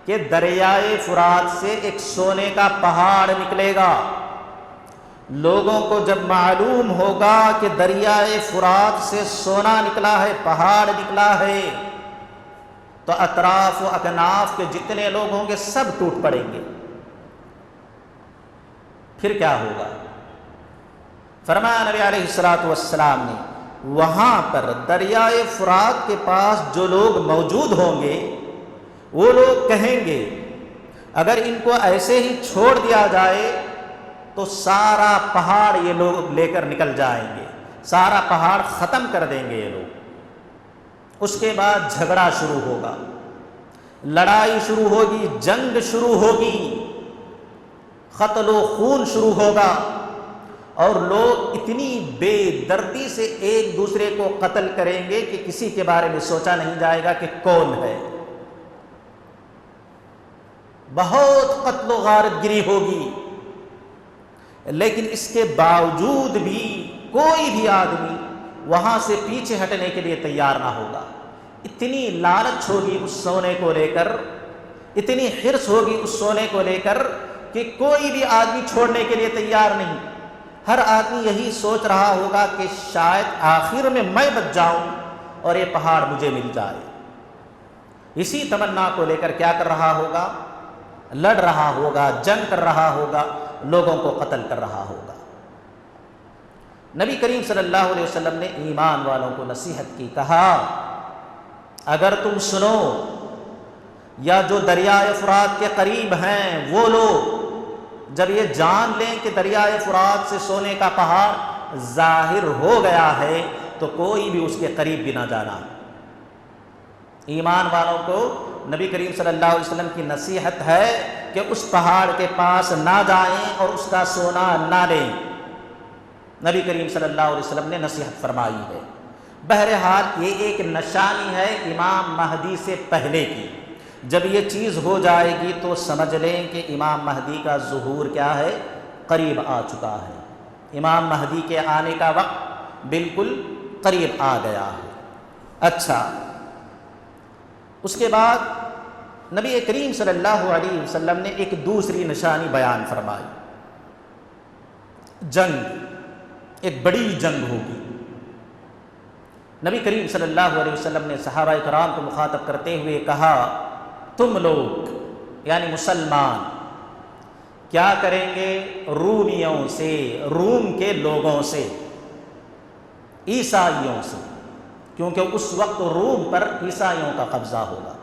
کہ دریائے فرات سے ایک سونے کا پہاڑ نکلے گا۔ لوگوں کو جب معلوم ہوگا کہ دریائے فرات سے سونا نکلا ہے، پہاڑ نکلا ہے، تو اطراف و اکناف کے جتنے لوگ ہوں گے سب ٹوٹ پڑیں گے۔ پھر کیا ہوگا؟ فرمایا نبی علیہ الصلوۃ والسلام نے وہاں پر دریائے فرات کے پاس جو لوگ موجود ہوں گے وہ لوگ کہیں گے اگر ان کو ایسے ہی چھوڑ دیا جائے تو سارا پہاڑ یہ لوگ لے کر نکل جائیں گے، سارا پہاڑ ختم کر دیں گے یہ لوگ۔ اس کے بعد جھگڑا شروع ہوگا، لڑائی شروع ہوگی، جنگ شروع ہوگی، قتل و خون شروع ہوگا، اور لوگ اتنی بے دردی سے ایک دوسرے کو قتل کریں گے کہ کسی کے بارے میں سوچا نہیں جائے گا کہ کون ہے۔ بہت قتل و غارت گری ہوگی، لیکن اس کے باوجود بھی کوئی بھی آدمی وہاں سے پیچھے ہٹنے کے لیے تیار نہ ہوگا۔ اتنی لالچ ہوگی اس سونے کو لے کر، اتنی حرص ہوگی اس سونے کو لے کر کہ کوئی بھی آدمی چھوڑنے کے لیے تیار نہیں۔ ہر آدمی یہی سوچ رہا ہوگا کہ شاید آخر میں بچ جاؤں اور یہ پہاڑ مجھے مل جائے۔ اسی تمنا کو لے کر کیا کر رہا ہوگا؟ لڑ رہا ہوگا، جنگ کر رہا ہوگا، لوگوں کو قتل کر رہا ہوگا۔ نبی کریم صلی اللہ علیہ وسلم نے ایمان والوں کو نصیحت کی، کہا اگر تم سنو یا جو دریائے فرات کے قریب ہیں وہ لوگ جب یہ جان لیں کہ دریائے فرات سے سونے کا پہاڑ ظاہر ہو گیا ہے تو کوئی بھی اس کے قریب بھی نہ جانا۔ ایمان والوں کو نبی کریم صلی اللہ علیہ وسلم کی نصیحت ہے کہ اس پہاڑ کے پاس نہ جائیں اور اس کا سونا نہ لیں۔ نبی کریم صلی اللہ علیہ وسلم نے نصیحت فرمائی ہے۔ بہرحال یہ ایک نشانی ہے امام مہدی سے پہلے کی، جب یہ چیز ہو جائے گی تو سمجھ لیں کہ امام مہدی کا ظہور کیا ہے؟ قریب آ چکا ہے، امام مہدی کے آنے کا وقت بالکل قریب آ گیا ہے۔ اچھا، اس کے بعد نبی کریم صلی اللہ علیہ وسلم نے ایک دوسری نشانی بیان فرمائی، جنگ، ایک بڑی جنگ ہوگی۔ نبی کریم صلی اللہ علیہ وسلم نے صحابہ کرام کو مخاطب کرتے ہوئے کہا تم لوگ یعنی مسلمان کیا کریں گے رومیوں سے، روم کے لوگوں سے، عیسائیوں سے، کیونکہ اس وقت روم پر عیسائیوں کا قبضہ ہوگا۔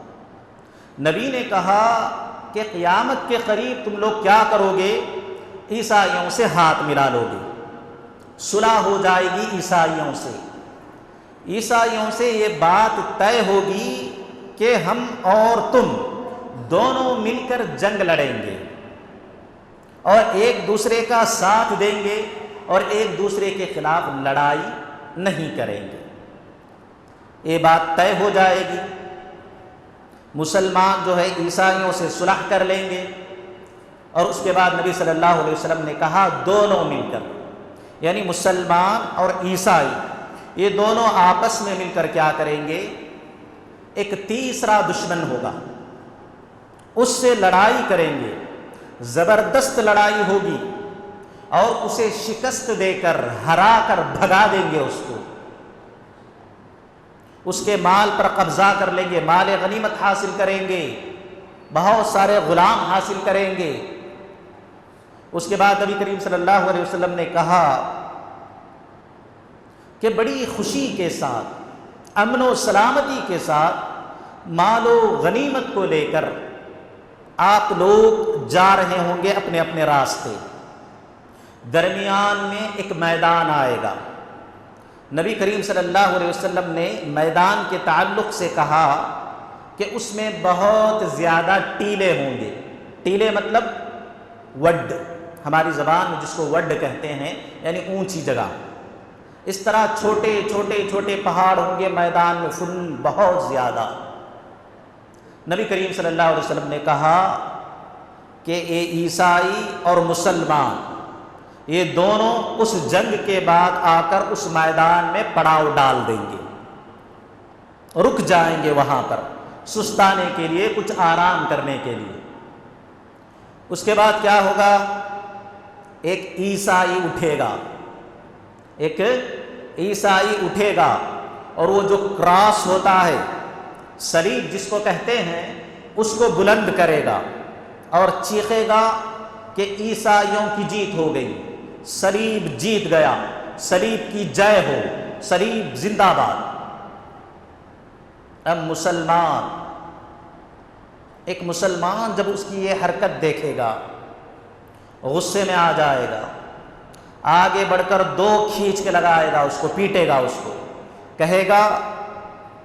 نبی نے کہا کہ قیامت کے قریب تم لوگ کیا کرو گے؟ عیسائیوں سے ہاتھ ملا لو گے، صلح ہو جائے گی عیسائیوں سے۔ عیسائیوں سے یہ بات طے ہوگی کہ ہم اور تم دونوں مل کر جنگ لڑیں گے اور ایک دوسرے کا ساتھ دیں گے اور ایک دوسرے کے خلاف لڑائی نہیں کریں گے۔ یہ بات طے ہو جائے گی، مسلمان جو ہے عیسائیوں سے صلح کر لیں گے، اور اس کے بعد نبی صلی اللہ علیہ وسلم نے کہا دونوں مل کر، یعنی مسلمان اور عیسائی یہ دونوں آپس میں مل کر کیا کریں گے؟ ایک تیسرا دشمن ہوگا، اس سے لڑائی کریں گے، زبردست لڑائی ہوگی اور اسے شکست دے کر ہرا کر بھگا دیں گے، اس کے مال پر قبضہ کر لیں گے، مال غنیمت حاصل کریں گے، بہت سارے غلام حاصل کریں گے۔ اس کے بعد نبی کریم صلی اللہ علیہ وسلم نے کہا کہ بڑی خوشی کے ساتھ، امن و سلامتی کے ساتھ مال و غنیمت کو لے کر آپ لوگ جا رہے ہوں گے اپنے اپنے راستے، درمیان میں ایک میدان آئے گا۔ نبی کریم صلی اللہ علیہ وسلم نے میدان کے تعلق سے کہا کہ اس میں بہت زیادہ ٹیلے ہوں گے، ٹیلے مطلب وڈ، ہماری زبان میں جس کو وڈ کہتے ہیں یعنی اونچی جگہ، اس طرح چھوٹے چھوٹے چھوٹے پہاڑ ہوں گے میدان میں، فل بہت زیادہ۔ نبی کریم صلی اللہ علیہ وسلم نے کہا کہ یہ عیسائی اور مسلمان یہ دونوں اس جنگ کے بعد آ کر اس میدان میں پڑاؤ ڈال دیں گے، رک جائیں گے وہاں پر سستانے کے لیے، کچھ آرام کرنے کے لیے۔ اس کے بعد کیا ہوگا؟ ایک عیسائی اٹھے گا، ایک عیسائی اٹھے گا اور وہ جو کراس ہوتا ہے، صلیب جس کو کہتے ہیں، اس کو بلند کرے گا اور چیخے گا کہ عیسائیوں کی جیت ہو گئی، صلیب جیت گیا، صلیب کی جے ہو، صلیب زندہ باد۔ اب ایک مسلمان جب اس کی یہ حرکت دیکھے گا غصے میں آ جائے گا، آگے بڑھ کر دو کھینچ کے لگائے گا، اس کو پیٹے گا، اس کو کہے گا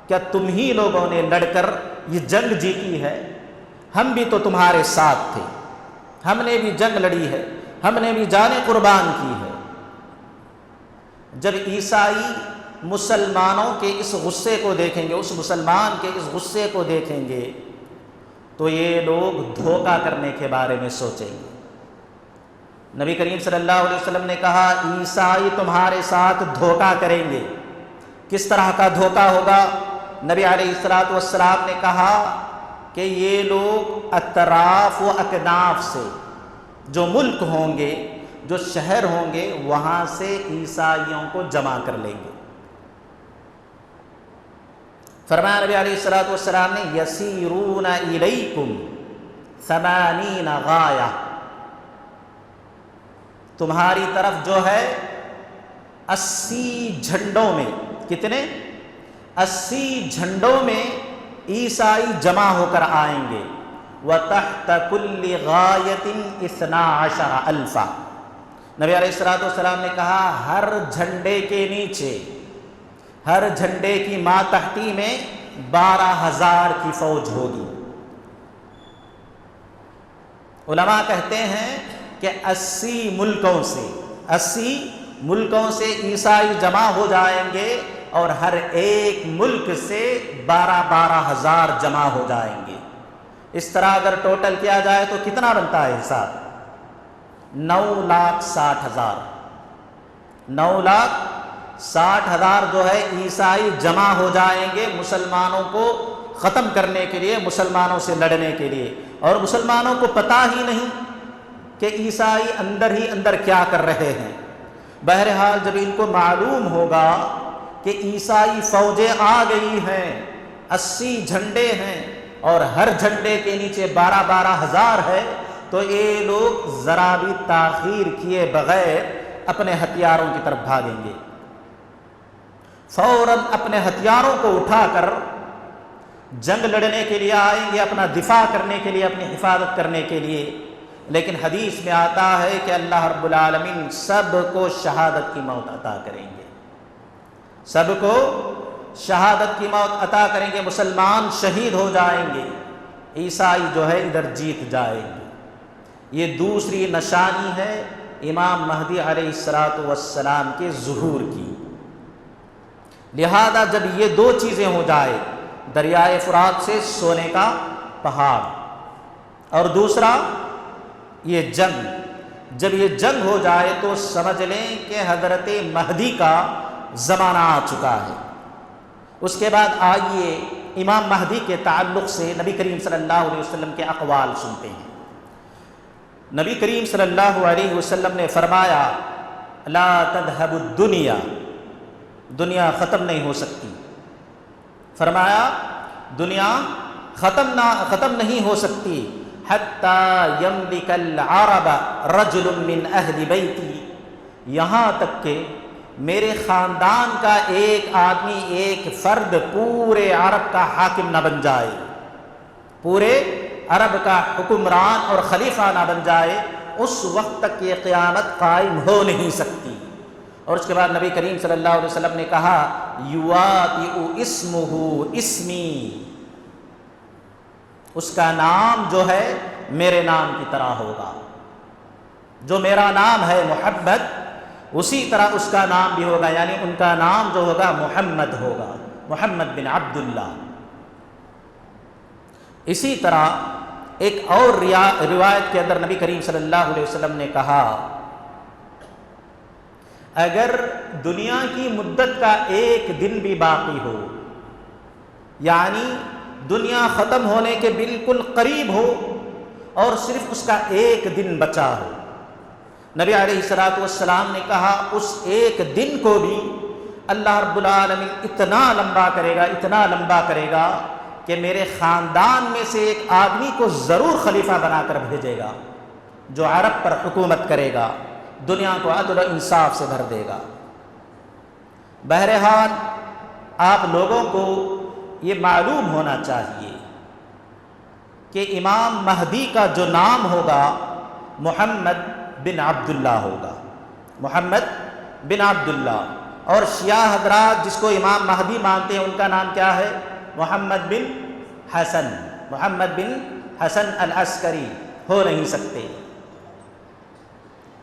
کیا تم ہی لوگوں نے لڑ کر یہ جنگ جیتی ہے؟ ہم بھی تو تمہارے ساتھ تھے، ہم نے بھی جنگ لڑی ہے، ہم نے بھی جانیں قربان کی ہے۔ جب عیسائی مسلمانوں کے اس غصے کو دیکھیں گے، اس مسلمان کے اس غصے کو دیکھیں گے تو یہ لوگ دھوکہ کرنے کے بارے میں سوچیں گے۔ نبی کریم صلی اللہ علیہ وسلم نے کہا عیسائی تمہارے ساتھ دھوکہ کریں گے۔ کس طرح کا دھوکہ ہوگا؟ نبی علیہ الصلوۃ والسلام نے کہا کہ یہ لوگ اطراف و اکناف سے، جو ملک ہوں گے، جو شہر ہوں گے، وہاں سے عیسائیوں کو جمع کر لیں گے۔ فرمایا نبی علیہ الصلوۃ والسلام نے یسیرون الیکم 80 غایہ، تمہاری طرف جو ہے 80 جھنڈوں میں، کتنے؟ 80 جھنڈوں میں عیسائی جمع ہو کر آئیں گے۔ وَتَحْتَ كُلِّ غَایَةٍ 12,000۔ نبی علیہ الصلوۃ والسلام نے کہا ہر جھنڈے کے نیچے، ہر جھنڈے کی ماتحتی میں 12,000 کی فوج ہوگی۔ علماء کہتے ہیں کہ 80 ملکوں سے عیسائی جمع ہو جائیں گے، اور ہر ایک ملک سے 12,000 جمع ہو جائیں گے۔ اس طرح اگر ٹوٹل کیا جائے تو کتنا بنتا ہے حساب؟ 9,60,000۔ 9,60,000 جو ہے عیسائی جمع ہو جائیں گے مسلمانوں کو ختم کرنے کے لیے، مسلمانوں سے لڑنے کے لیے، اور مسلمانوں کو پتہ ہی نہیں کہ عیسائی اندر ہی اندر کیا کر رہے ہیں۔ بہرحال جب ان کو معلوم ہوگا کہ عیسائی فوجیں آ گئی ہیں، 80 جھنڈے ہیں، اور ہر جھنڈے کے نیچے 12,000 ہے، تو یہ لوگ ذرا بھی تاخیر کیے بغیر اپنے ہتھیاروں کی طرف بھاگیں گے، فوراً اپنے ہتھیاروں کو اٹھا کر جنگ لڑنے کے لیے آئیں گے، اپنا دفاع کرنے کے لیے، اپنی حفاظت کرنے کے لیے۔ لیکن حدیث میں آتا ہے کہ اللہ رب العالمین سب کو شہادت کی موت عطا کریں گے، سب کو شہادت کی موت عطا کریں گے، مسلمان شہید ہو جائیں گے، عیسائی جو ہے ادھر جیت جائیں گے۔ یہ دوسری نشانی ہے امام مہدی علیہ السلام کے ظہور کی۔ لہذا جب یہ دو چیزیں ہو جائے، دریائے فرات سے سونے کا پہاڑ، اور دوسرا یہ جنگ، جب یہ جنگ ہو جائے تو سمجھ لیں کہ حضرت مہدی کا زمانہ آ چکا ہے۔ اس کے بعد آئیے امام مہدی کے تعلق سے نبی کریم صلی اللہ علیہ وسلم کے اقوال سنتے ہیں۔ نبی کریم صلی اللہ علیہ وسلم نے فرمایا لا تذهب الدنیا، دنیا ختم نہیں ہو سکتی۔ فرمایا دنیا ختم نہیں ہو سکتی حتی یملک العرب رجل من اہل بیتی، یہاں تک کہ میرے خاندان کا ایک آدمی، ایک فرد پورے عرب کا حاکم نہ بن جائے، پورے عرب کا حکمران اور خلیفہ نہ بن جائے، اس وقت تک یہ قیامت قائم ہو نہیں سکتی۔ اور اس کے بعد نبی کریم صلی اللہ علیہ وسلم نے کہا یواطئ اسمہ اسمی، اس کا نام جو ہے میرے نام کی طرح ہوگا، جو میرا نام ہے محمد، اسی طرح اس کا نام بھی ہوگا، یعنی ان کا نام جو ہوگا محمد ہوگا، محمد بن عبداللہ۔ اسی طرح ایک اور روایت کے اندر نبی کریم صلی اللہ علیہ وسلم نے کہا اگر دنیا کی مدت کا ایک دن بھی باقی ہو، یعنی دنیا ختم ہونے کے بالکل قریب ہو اور صرف اس کا ایک دن بچا ہو، نبی علیہ الصلوۃ والسلام نے کہا اس ایک دن کو بھی اللہ رب العالمین اتنا لمبا کرے گا کہ میرے خاندان میں سے ایک آدمی کو ضرور خلیفہ بنا کر بھیجے گا، جو عرب پر حکومت کرے گا، دنیا کو عدل و انصاف سے بھر دے گا۔ بہرحال آپ لوگوں کو یہ معلوم ہونا چاہیے کہ امام مہدی کا جو نام ہوگا محمد بن عبداللہ ہوگا، محمد بن عبداللہ۔ اور شیعہ حضرات جس کو امام مہدی مانتے ہیں ان کا نام کیا ہے؟ محمد بن حسن، محمد بن حسن العسکری، ہو نہیں سکتے۔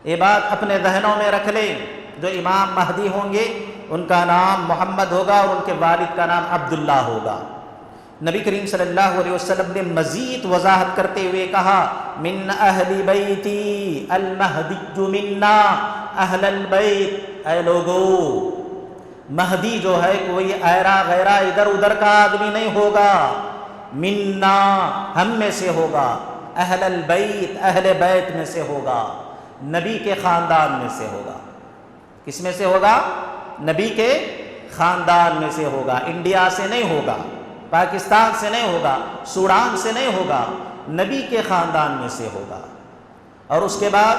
یہ بات اپنے ذہنوں میں رکھ لیں، جو امام مہدی ہوں گے ان کا نام محمد ہوگا اور ان کے والد کا نام عبداللہ ہوگا۔ نبی کریم صلی اللہ علیہ وسلم نے مزید وضاحت کرتے ہوئے کہا من اہل بیتی المہدی منا اہل البیت، اے لوگو مہدی جو ہے کوئی ایرا غیرہ ادھر ادھر کا آدمی نہیں ہوگا، منا ہم میں سے ہوگا، اہل البیت اہل بیت میں سے ہوگا، نبی کے خاندان میں سے ہوگا۔ کس میں سے ہوگا؟ نبی کے خاندان میں سے ہوگا، انڈیا سے نہیں ہوگا، پاکستان سے نہیں ہوگا، سوڈان سے نہیں ہوگا، نبی کے خاندان میں سے ہوگا۔ اور اس کے بعد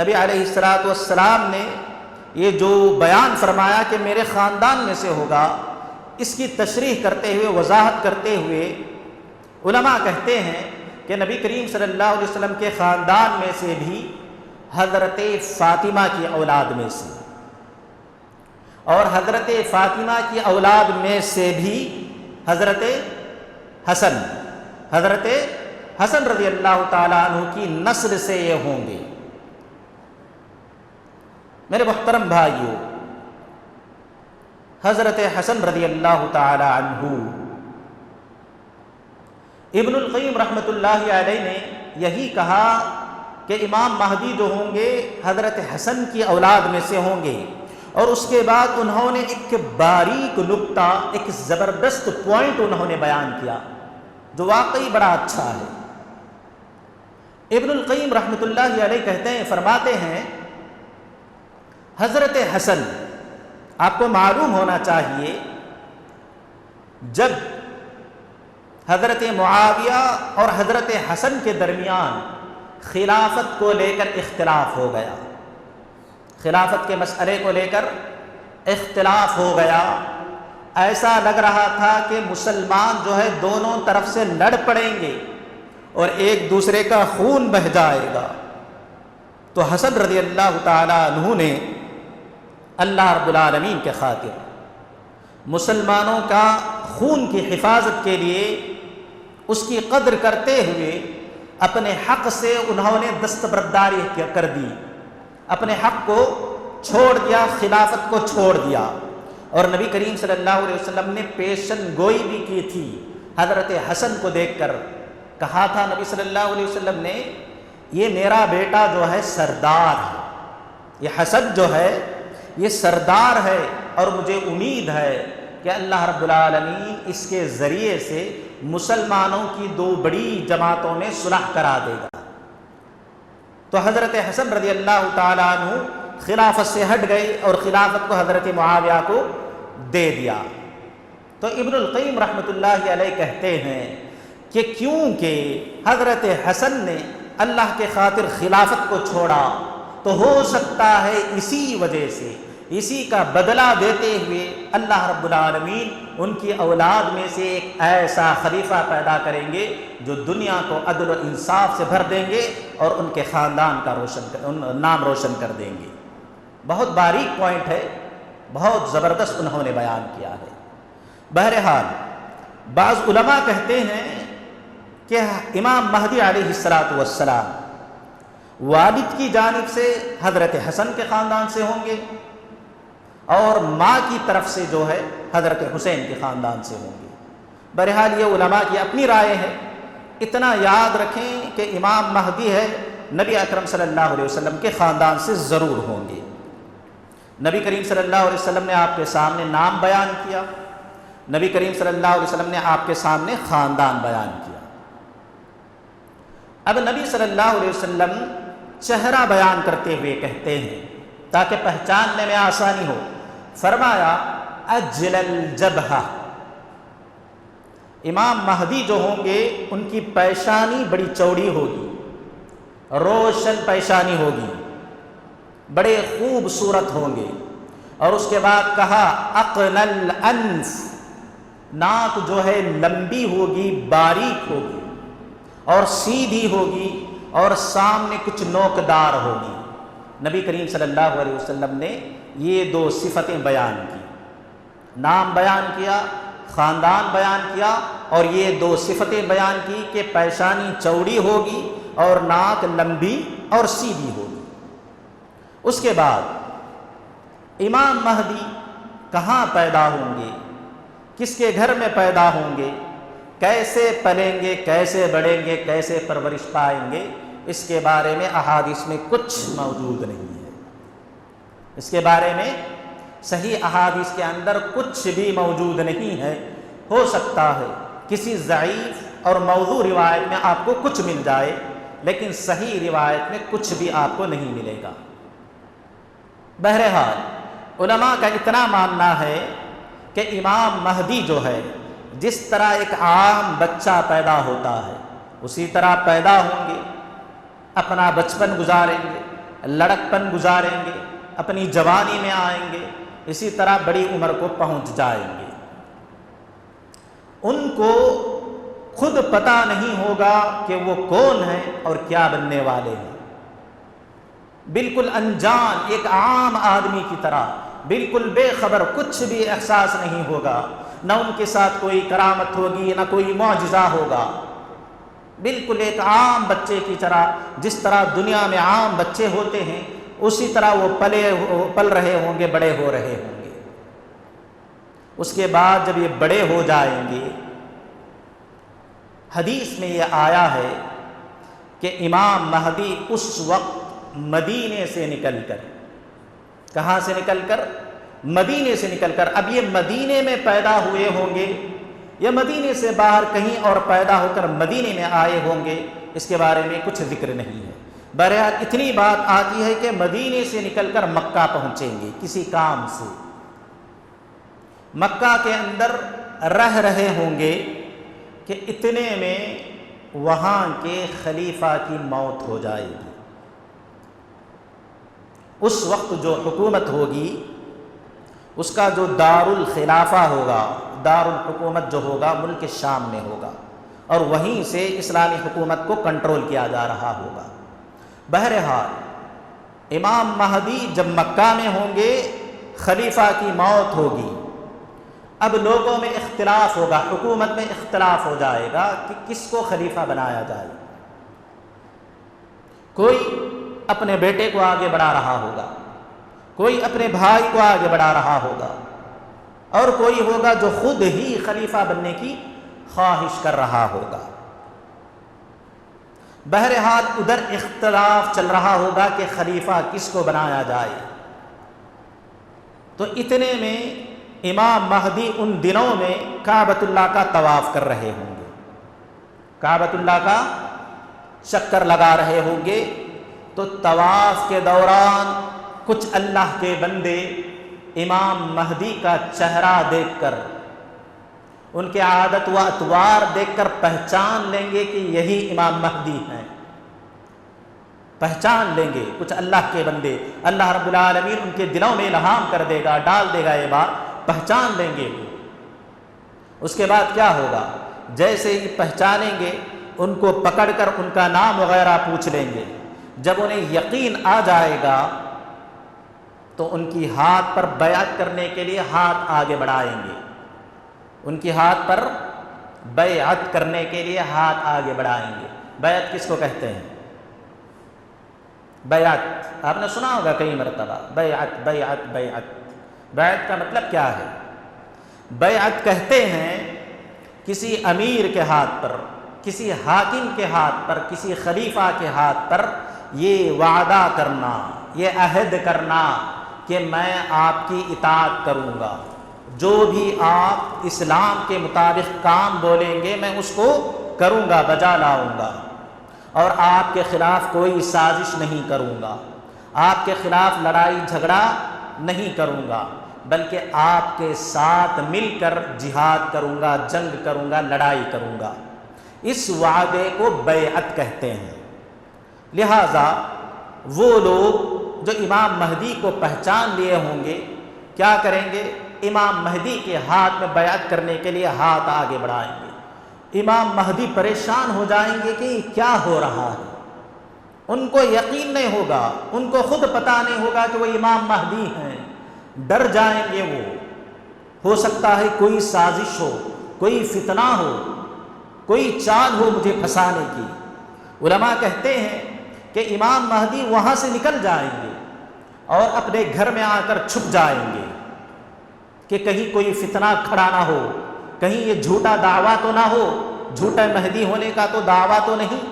نبی علیہ السلام نے یہ جو بیان فرمایا کہ میرے خاندان میں سے ہوگا، اس کی تشریح کرتے ہوئے، وضاحت کرتے ہوئے علماء کہتے ہیں کہ نبی کریم صلی اللہ علیہ وسلم کے خاندان میں سے بھی حضرت فاطمہ کی اولاد میں سے، اور حضرت فاطمہ کی اولاد میں سے بھی حضرت حسن رضی اللہ تعالیٰ عنہ کی نسل سے یہ ہوں گے۔ میرے محترم بھائیو، حضرت حسن رضی اللہ تعالی عنہ، ابن القیم رحمۃ اللہ علیہ نے یہی کہا کہ امام مہدی جو ہوں گے حضرت حسن کی اولاد میں سے ہوں گے، اور اس کے بعد انہوں نے ایک باریک نکتہ، ایک زبردست پوائنٹ انہوں نے بیان کیا جو واقعی بڑا اچھا ہے۔ ابن القیم رحمۃ اللہ علیہ کہتے ہیں، فرماتے ہیں، حضرت حسن، آپ کو معلوم ہونا چاہیے جب حضرت معاویہ اور حضرت حسن کے درمیان خلافت کو لے کر اختلاف ہو گیا، خلافت کے مسئلے کو لے کر اختلاف ہو گیا، ایسا لگ رہا تھا کہ مسلمان جو ہے دونوں طرف سے لڑ پڑیں گے اور ایک دوسرے کا خون بہہ جائے گا۔ تو حسن رضی اللہ تعالیٰ عنہ نے اللہ رب العالمین کے خاطر مسلمانوں کا خون کی حفاظت کے لیے، اس کی قدر کرتے ہوئے اپنے حق سے انہوں نے دستبرداری کر دی، اپنے حق کو چھوڑ دیا، خلافت کو چھوڑ دیا۔ اور نبی کریم صلی اللہ علیہ وسلم نے پیشن گوئی بھی کی تھی حضرت حسن کو دیکھ کر، کہا تھا نبی صلی اللہ علیہ وسلم نے، یہ میرا بیٹا جو ہے سردار ہے، یہ حسن جو ہے یہ سردار ہے، اور مجھے امید ہے کہ اللہ رب العالمین اس کے ذریعے سے مسلمانوں کی دو بڑی جماعتوں میں صلح کرا دے گا۔ تو حضرت حسن رضی اللہ تعالیٰ عنہ خلافت سے ہٹ گئے اور خلافت کو حضرت معاویہ کو دے دیا۔ تو ابن القیم رحمۃ اللہ علیہ کہتے ہیں کہ کیونکہ حضرت حسن نے اللہ کے خاطر خلافت کو چھوڑا، تو ہو سکتا ہے اسی وجہ سے، اسی کا بدلہ دیتے ہوئے اللہ رب العالمین ان کی اولاد میں سے ایک ایسا خلیفہ پیدا کریں گے جو دنیا کو عدل و انصاف سے بھر دیں گے اور ان کے خاندان کا نام روشن کر دیں گے۔ بہت باریک پوائنٹ ہے، بہت زبردست انہوں نے بیان کیا ہے۔ بہرحال بعض علماء کہتے ہیں کہ امام مہدی علیہ السلام والد کی جانب سے حضرت حسن کے خاندان سے ہوں گے، اور ماں کی طرف سے جو ہے حضرت حسین کے خاندان سے ہوں گے۔ بہرحال یہ علماء کی اپنی رائے ہے، اتنا یاد رکھیں کہ امام مہدی ہے نبی اکرم صلی اللہ علیہ وسلم کے خاندان سے ضرور ہوں گے۔ نبی کریم صلی اللہ علیہ وسلم نے آپ کے سامنے نام بیان کیا، نبی کریم صلی اللہ علیہ وسلم نے آپ کے سامنے خاندان بیان کیا۔ اب نبی صلی اللہ علیہ وسلم چہرہ بیان کرتے ہوئے کہتے ہیں تاکہ پہچاننے میں آسانی ہو، فرمایا اجل الجبہہ، امام مہدی جو ہوں گے ان کی پیشانی بڑی چوڑی ہوگی، روشن پیشانی ہوگی، بڑے خوبصورت ہوں گے۔ اور اس کے بعد کہا اقن الانف، ناک جو ہے لمبی ہوگی، باریک ہوگی اور سیدھی ہوگی، اور سامنے کچھ نوکدار ہوگی۔ نبی کریم صلی اللہ علیہ وسلم نے یہ دو صفتیں بیان کی، نام بیان کیا، خاندان بیان کیا، اور یہ دو صفتیں بیان کی کہ پیشانی چوڑی ہوگی اور ناک لمبی اور سیدھی ہوگی۔ اس کے بعد امام مہدی کہاں پیدا ہوں گے، کس کے گھر میں پیدا ہوں گے، کیسے پلیں گے، کیسے بڑھیں گے، کیسے پرورش پائیں گے، اس کے بارے میں احادیث میں کچھ موجود نہیں ہے۔ اس کے بارے میں صحیح احادیث کے اندر کچھ بھی موجود نہیں ہے۔ ہو سکتا ہے کسی ضعیف اور موضوع روایت میں آپ کو کچھ مل جائے، لیکن صحیح روایت میں کچھ بھی آپ کو نہیں ملے گا۔ بہرحال علماء کا اتنا ماننا ہے کہ امام مہدی جو ہے، جس طرح ایک عام بچہ پیدا ہوتا ہے اسی طرح پیدا ہوں گے، اپنا بچپن گزاریں گے، لڑکپن گزاریں گے، اپنی جوانی میں آئیں گے، اسی طرح بڑی عمر کو پہنچ جائیں گے۔ ان کو خود پتہ نہیں ہوگا کہ وہ کون ہیں اور کیا بننے والے ہیں، بالکل انجان ایک عام آدمی کی طرح، بالکل بے خبر، کچھ بھی احساس نہیں ہوگا، نہ ان کے ساتھ کوئی کرامت ہوگی، نہ کوئی معجزہ ہوگا، بالکل ایک عام بچے کی طرح، جس طرح دنیا میں عام بچے ہوتے ہیں اسی طرح وہ پل رہے ہوں گے، بڑے ہو رہے ہوں گے۔ اس کے بعد جب یہ بڑے ہو جائیں گے، حدیث میں یہ آیا ہے کہ امام مہدی اس وقت مدینے سے نکل کر، کہاں سے نکل کر؟ مدینے سے نکل کر، اب یہ مدینے میں پیدا ہوئے ہوں گے یا مدینے سے باہر کہیں اور پیدا ہو کر مدینے میں آئے ہوں گے، اس کے بارے میں کچھ ذکر نہیں ہے۔ بہرحال اتنی بات آتی ہے کہ مدینے سے نکل کر مکہ پہنچیں گے کسی کام سے، مکہ کے اندر رہ رہے ہوں گے کہ اتنے میں وہاں کے خلیفہ کی موت ہو جائے گی۔ اس وقت جو حکومت ہوگی، اس کا جو دار الخلافہ ہوگا، دار الحکومت جو ہوگا ملک شام میں ہوگا، اور وہیں سے اسلامی حکومت کو کنٹرول کیا جا رہا ہوگا۔ بہرحال امام مہدی جب مکہ میں ہوں گے، خلیفہ کی موت ہوگی، اب لوگوں میں اختلاف ہوگا، حکومت میں اختلاف ہو جائے گا کہ کس کو خلیفہ بنایا جائے۔ کوئی اپنے بیٹے کو آگے بڑھا رہا ہوگا، کوئی اپنے بھائی کو آگے بڑھا رہا ہوگا، اور کوئی ہوگا جو خود ہی خلیفہ بننے کی خواہش کر رہا ہوگا۔ بہرحال ادھر اختلاف چل رہا ہوگا کہ خلیفہ کس کو بنایا جائے۔ تو اتنے میں امام مہدی ان دنوں میں کعبۃ اللہ کا طواف کر رہے ہوں گے، کعبۃ اللہ کا چکر لگا رہے ہوں گے۔ تو طواف کے دوران کچھ اللہ کے بندے امام مہدی کا چہرہ دیکھ کر، ان کے عادت و اطوار دیکھ کر پہچان لیں گے کہ یہی امام مہدی ہیں، پہچان لیں گے کچھ اللہ کے بندے۔ اللہ رب العالمین ان کے دلوں میں الہام کر دے گا، ڈال دے گا یہ بات، پہچان لیں گے۔ اس کے بعد کیا ہوگا؟ جیسے ہی پہچانیں گے، ان کو پکڑ کر ان کا نام وغیرہ پوچھ لیں گے۔ جب انہیں یقین آ جائے گا تو ان کی ہاتھ پر بیعت کرنے کے لیے ہاتھ آگے بڑھائیں گے، ان کی ہاتھ پر بیعت کرنے کے لیے ہاتھ آگے بڑھائیں گے۔ بیعت کس کو کہتے ہیں؟ بیعت آپ نے سنا ہوگا کئی مرتبہ، بیعت بیعت بیعت۔ بیعت کا مطلب کیا ہے؟ بیعت کہتے ہیں کسی امیر کے ہاتھ پر، کسی حاکم کے ہاتھ پر، کسی خلیفہ کے ہاتھ پر یہ وعدہ کرنا، یہ عہد کرنا کہ میں آپ کی اطاعت کروں گا، جو بھی آپ اسلام کے مطابق کام بولیں گے میں اس کو کروں گا، بجا لاؤں گا، اور آپ کے خلاف کوئی سازش نہیں کروں گا، آپ کے خلاف لڑائی جھگڑا نہیں کروں گا، بلکہ آپ کے ساتھ مل کر جہاد کروں گا، جنگ کروں گا، لڑائی کروں گا۔ اس وعدے کو بیعت کہتے ہیں۔ لہٰذا وہ لوگ جو امام مہدی کو پہچان لیے ہوں گے کیا کریں گے؟ امام مہدی کے ہاتھ میں بیعت کرنے کے لیے ہاتھ آگے بڑھائیں گے۔ امام مہدی پریشان ہو جائیں گے کہ کیا ہو رہا ہے، ان کو یقین نہیں ہوگا، ان کو خود پتہ نہیں ہوگا کہ وہ امام مہدی ہیں، ڈر جائیں گے۔ وہ ہو سکتا ہے کوئی سازش ہو، کوئی فتنہ ہو، کوئی چال ہو مجھے پھنسانے کی۔ علماء کہتے ہیں کہ امام مہدی وہاں سے نکل جائیں گے اور اپنے گھر میں آ کر چھپ جائیں گے کہ کہیں کوئی فتنہ کھڑا نہ ہو، کہیں یہ جھوٹا دعویٰ تو نہ ہو، جھوٹا مہدی ہونے کا تو دعویٰ تو نہیں۔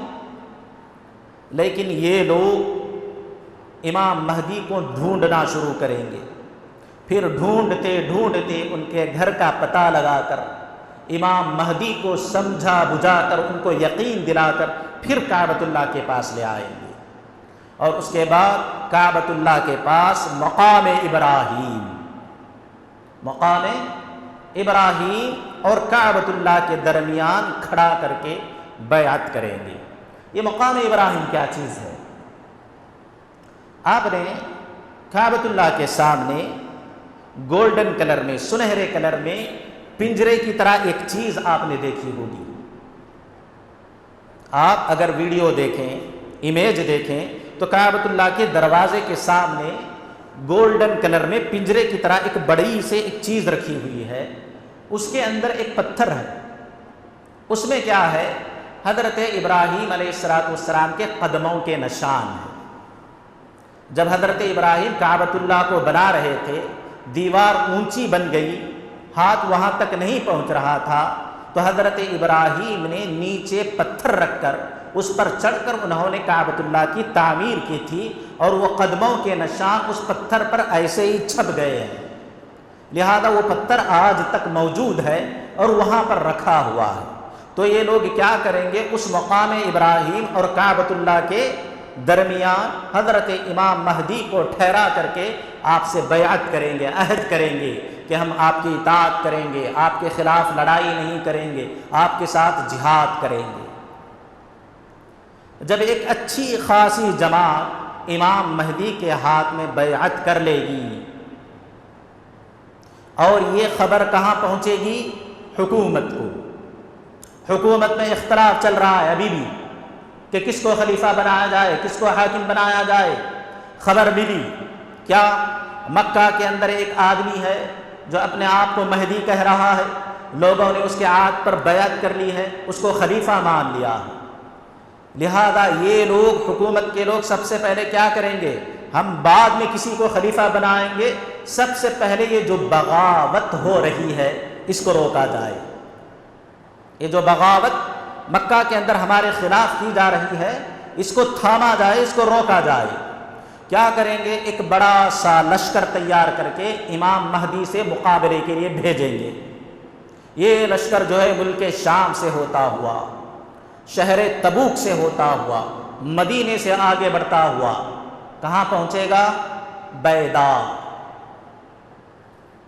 لیکن یہ لوگ امام مہدی کو ڈھونڈنا شروع کریں گے، پھر ڈھونڈتے ڈھونڈتے ان کے گھر کا پتہ لگا کر امام مہدی کو سمجھا بجھا کر ان کو یقین دلا کر پھر کعبۃ اللہ کے پاس لے آئیں گے، اور اس کے بعد کعبۃ اللہ کے پاس مقام ابراہیم اور کعبۃ اللہ کے درمیان کھڑا کر کے بیعت کریں گے۔ یہ مقام ابراہیم کیا چیز ہے؟ آپ نے کعبۃ اللہ کے سامنے گولڈن کلر میں، سنہرے کلر میں پنجرے کی طرح ایک چیز آپ نے دیکھی ہوگی۔ آپ اگر ویڈیو دیکھیں، امیج دیکھیں تو کعبۃ اللہ کے دروازے کے سامنے گولڈن کلر میں پنجرے کی طرح ایک بڑی سے ایک چیز رکھی ہوئی ہے، اس کے اندر ایک پتھر ہے، اس میں کیا ہے؟ حضرت ابراہیم علیہ السلام کے قدموں کے نشان ہیں۔ جب حضرت ابراہیم کعبۃ اللہ کو بنا رہے تھے، دیوار اونچی بن گئی، ہاتھ وہاں تک نہیں پہنچ رہا تھا، تو حضرت ابراہیم نے نیچے پتھر رکھ کر اس پر چڑھ کر انہوں نے کعبۃ اللہ کی تعمیر کی تھی، اور وہ قدموں کے نشان اس پتھر پر ایسے ہی چھپ گئے ہیں، لہذا وہ پتھر آج تک موجود ہے اور وہاں پر رکھا ہوا ہے۔ تو یہ لوگ کیا کریں گے؟ اس مقام ابراہیم اور کعبۃ اللہ کے درمیان حضرت امام مہدی کو ٹھہرا کر کے آپ سے بیعت کریں گے، عہد کریں گے کہ ہم آپ کی اطاعت کریں گے، آپ کے خلاف لڑائی نہیں کریں گے، آپ کے ساتھ جہاد کریں گے۔ جب ایک اچھی خاصی جماعت امام مہدی کے ہاتھ میں بیعت کر لے گی، اور یہ خبر کہاں پہنچے گی؟ حکومت کو۔ حکومت میں اختلاف چل رہا ہے ابھی بھی کہ کس کو خلیفہ بنایا جائے، کس کو حاکم بنایا جائے۔ خبر ملی کیا؟ مکہ کے اندر ایک آدمی ہے جو اپنے آپ کو مہدی کہہ رہا ہے، لوگوں نے اس کے عہد پر بیعت کر لی ہے، اس کو خلیفہ مان لیا ہے۔ لہذا یہ لوگ، حکومت کے لوگ، سب سے پہلے کیا کریں گے؟ ہم بعد میں کسی کو خلیفہ بنائیں گے، سب سے پہلے یہ جو بغاوت ہو رہی ہے اس کو روکا جائے۔ یہ جو بغاوت مکہ کے اندر ہمارے خلاف کی جا رہی ہے، اس کو تھاما جائے، اس کو روکا جائے۔ کیا کریں گے؟ ایک بڑا سا لشکر تیار کر کے امام مہدی سے مقابلے کے لیے بھیجیں گے۔ یہ لشکر جو ہے ملک شام سے ہوتا ہوا، شہر تبوک سے ہوتا ہوا، مدینے سے آگے بڑھتا ہوا کہاں پہنچے گا؟ بیدا۔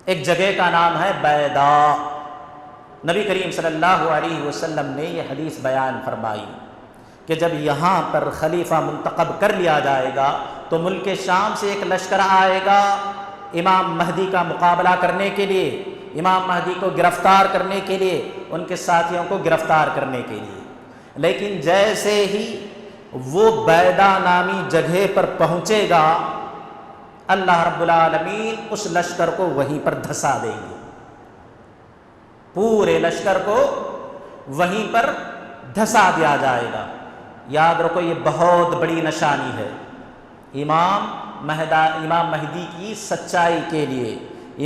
ایک جگہ کا نام ہے بیدا۔ نبی کریم صلی اللہ علیہ وسلم نے یہ حدیث بیان فرمائی کہ جب یہاں پر خلیفہ منتخب کر لیا جائے گا تو ملک شام سے ایک لشکر آئے گا امام مہدی کا مقابلہ کرنے کے لیے، امام مہدی کو گرفتار کرنے کے لیے، ان کے ساتھیوں کو گرفتار کرنے کے لیے۔ لیکن جیسے ہی وہ بیدا نامی جگہ پر پہنچے گا، اللہ رب العالمین اس لشکر کو وہیں پر دھسا دیں گے، پورے لشکر کو وہیں پر دھسا دیا جائے گا۔ یاد رکھو یہ بہت بڑی نشانی ہے امام مہدی کی سچائی کے لیے،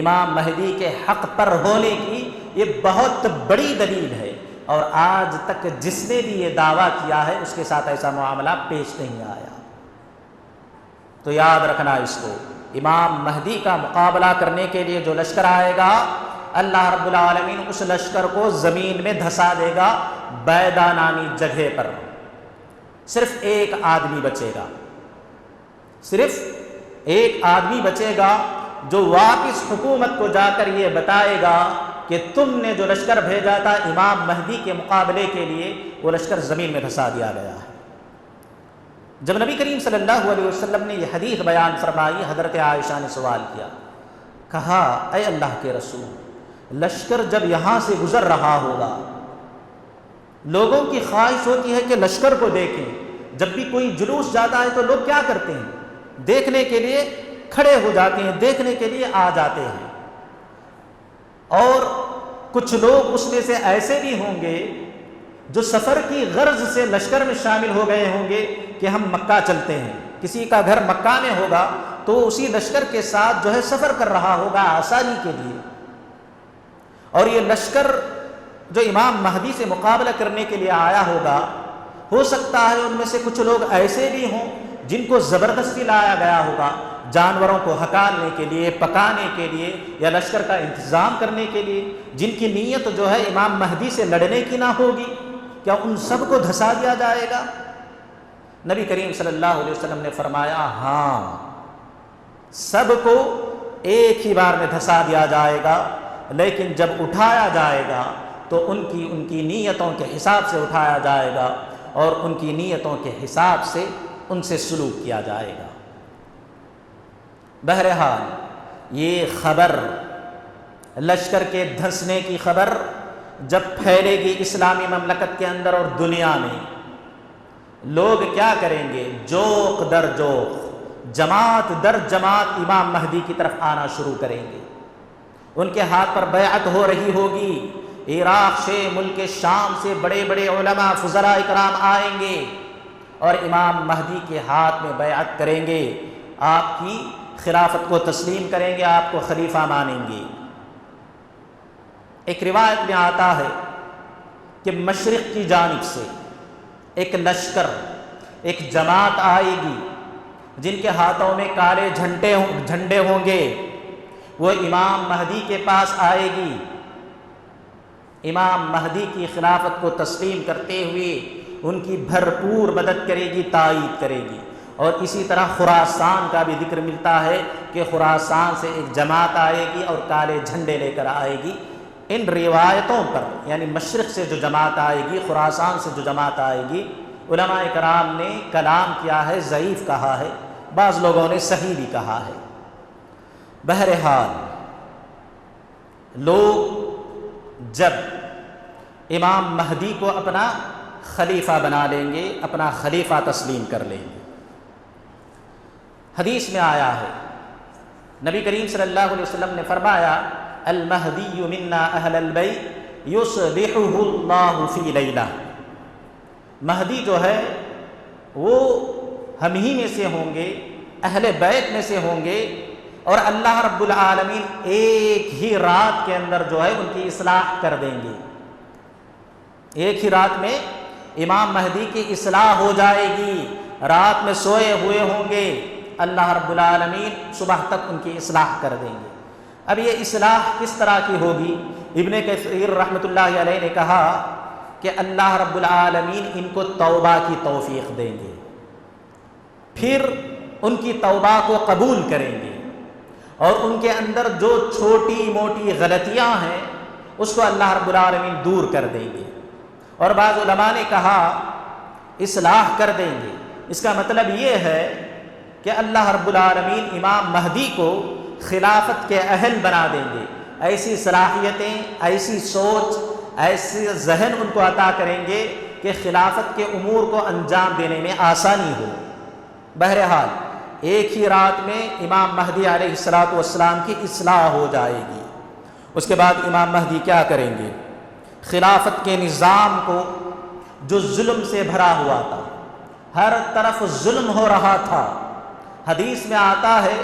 امام مہدی کے حق پر ہونے کی یہ بہت بڑی دلیل ہے، اور آج تک جس نے بھی یہ دعویٰ کیا ہے اس کے ساتھ ایسا معاملہ پیش نہیں آیا۔ تو یاد رکھنا اس کو، امام مہدی کا مقابلہ کرنے کے لیے جو لشکر آئے گا، اللہ رب العالمین اس لشکر کو زمین میں دھسا دے گا بیدا نامی جگہ پر۔ صرف ایک آدمی بچے گا، صرف ایک آدمی بچے گا جو واپس حکومت کو جا کر یہ بتائے گا کہ تم نے جو لشکر بھیجا تھا امام مہدی کے مقابلے کے لیے، وہ لشکر زمین میں دھسا دیا گیا ہے۔ جب نبی کریم صلی اللہ علیہ وسلم نے یہ حدیث بیان فرمائی، حضرت عائشہ نے سوال کیا، کہا اے اللہ کے رسول، لشکر جب یہاں سے گزر رہا ہوگا، لوگوں کی خواہش ہوتی ہے کہ لشکر کو دیکھیں، جب بھی کوئی جلوس جاتا ہے تو لوگ کیا کرتے ہیں؟ دیکھنے کے لیے کھڑے ہو جاتے ہیں، دیکھنے کے لیے آ جاتے ہیں۔ اور کچھ لوگ اس میں سے ایسے بھی ہوں گے جو سفر کی غرض سے لشکر میں شامل ہو گئے ہوں گے کہ ہم مکہ چلتے ہیں، کسی کا گھر مکہ میں ہوگا تو اسی لشکر کے ساتھ جو ہے سفر کر رہا ہوگا آسانی کے لیے، اور یہ لشکر جو امام مہدی سے مقابلہ کرنے کے لیے آیا ہوگا، ہو سکتا ہے ان میں سے کچھ لوگ ایسے بھی ہوں جن کو زبردستی لایا گیا ہوگا، جانوروں کو ہکالنے کے لیے، پکانے کے لیے یا لشکر کا انتظام کرنے کے لیے، جن کی نیت جو ہے امام مہدی سے لڑنے کی نہ ہوگی، کیا ان سب کو دھسا دیا جائے گا؟ نبی کریم صلی اللہ علیہ وسلم نے فرمایا ہاں، سب کو ایک ہی بار میں دھسا دیا جائے گا، لیکن جب اٹھایا جائے گا تو ان کی نیتوں کے حساب سے اٹھایا جائے گا اور ان کی نیتوں کے حساب سے ان سے سلوک کیا جائے گا۔ بہرحال یہ خبر، لشکر کے دھنسنے کی خبر جب پھیلے گی اسلامی مملکت کے اندر اور دنیا میں، لوگ کیا کریں گے؟ جوق در جوق، جماعت در جماعت امام مہدی کی طرف آنا شروع کریں گے۔ ان کے ہاتھ پر بیعت ہو رہی ہوگی، عراق سے، ملک شام سے بڑے بڑے علماء فضلاء اکرام آئیں گے اور امام مہدی کے ہاتھ میں بیعت کریں گے، آپ کی خلافت کو تسلیم کریں گے، آپ کو خلیفہ مانیں گے۔ ایک روایت میں آتا ہے کہ مشرق کی جانب سے ایک لشکر، ایک جماعت آئے گی جن کے ہاتھوں میں کالے جھنڈے ہوں گے، وہ امام مہدی کے پاس آئے گی، امام مہدی کی خلافت کو تسلیم کرتے ہوئے ان کی بھرپور مدد کرے گی، تائید کرے گی۔ اور اسی طرح خراسان کا بھی ذکر ملتا ہے کہ خراسان سے ایک جماعت آئے گی اور کالے جھنڈے لے کر آئے گی۔ ان روایتوں پر، یعنی مشرق سے جو جماعت آئے گی، خراسان سے جو جماعت آئے گی، علماء کرام نے کلام کیا ہے، ضعیف کہا ہے، بعض لوگوں نے صحیح بھی کہا ہے۔ بہرحال لوگ جب امام مہدی کو اپنا خلیفہ بنا لیں گے، اپنا خلیفہ تسلیم کر لیں گے، حدیث میں آیا ہے، نبی کریم صلی اللہ علیہ وسلم نے فرمایا المہدی منا اہل البیت یصلحہ اللہ فی لیلہ، مہدی جو ہے وہ ہم ہی میں سے ہوں گے، اہل بیت میں سے ہوں گے، اور اللہ رب العالمین ایک ہی رات کے اندر جو ہے ان کی اصلاح کر دیں گے۔ ایک ہی رات میں امام مہدی کی اصلاح ہو جائے گی، رات میں سوئے ہوئے ہوں گے، اللہ رب العالمین صبح تک ان کی اصلاح کر دیں گے۔ اب یہ اصلاح کس طرح کی ہوگی؟ ابن کثیر رحمۃ اللہ علیہ نے کہا کہ اللہ رب العالمین ان کو توبہ کی توفیق دیں گے، پھر ان کی توبہ کو قبول کریں گے، اور ان کے اندر جو چھوٹی موٹی غلطیاں ہیں اس کو اللہ رب العالمین دور کر دیں گے۔ اور بعض علماء نے کہا اصلاح کر دیں گے، اس کا مطلب یہ ہے کہ اللہ رب العالمین امام مہدی کو خلافت کے اہل بنا دیں گے، ایسی صلاحیتیں، ایسی سوچ، ایسی ذہن ان کو عطا کریں گے کہ خلافت کے امور کو انجام دینے میں آسانی ہو۔ بہرحال ایک ہی رات میں امام مہدی علیہ السلام کی اصلاح ہو جائے گی۔ اس کے بعد امام مہدی کیا کریں گے؟ خلافت کے نظام کو، جو ظلم سے بھرا ہوا تھا، ہر طرف ظلم ہو رہا تھا، حدیث میں آتا ہے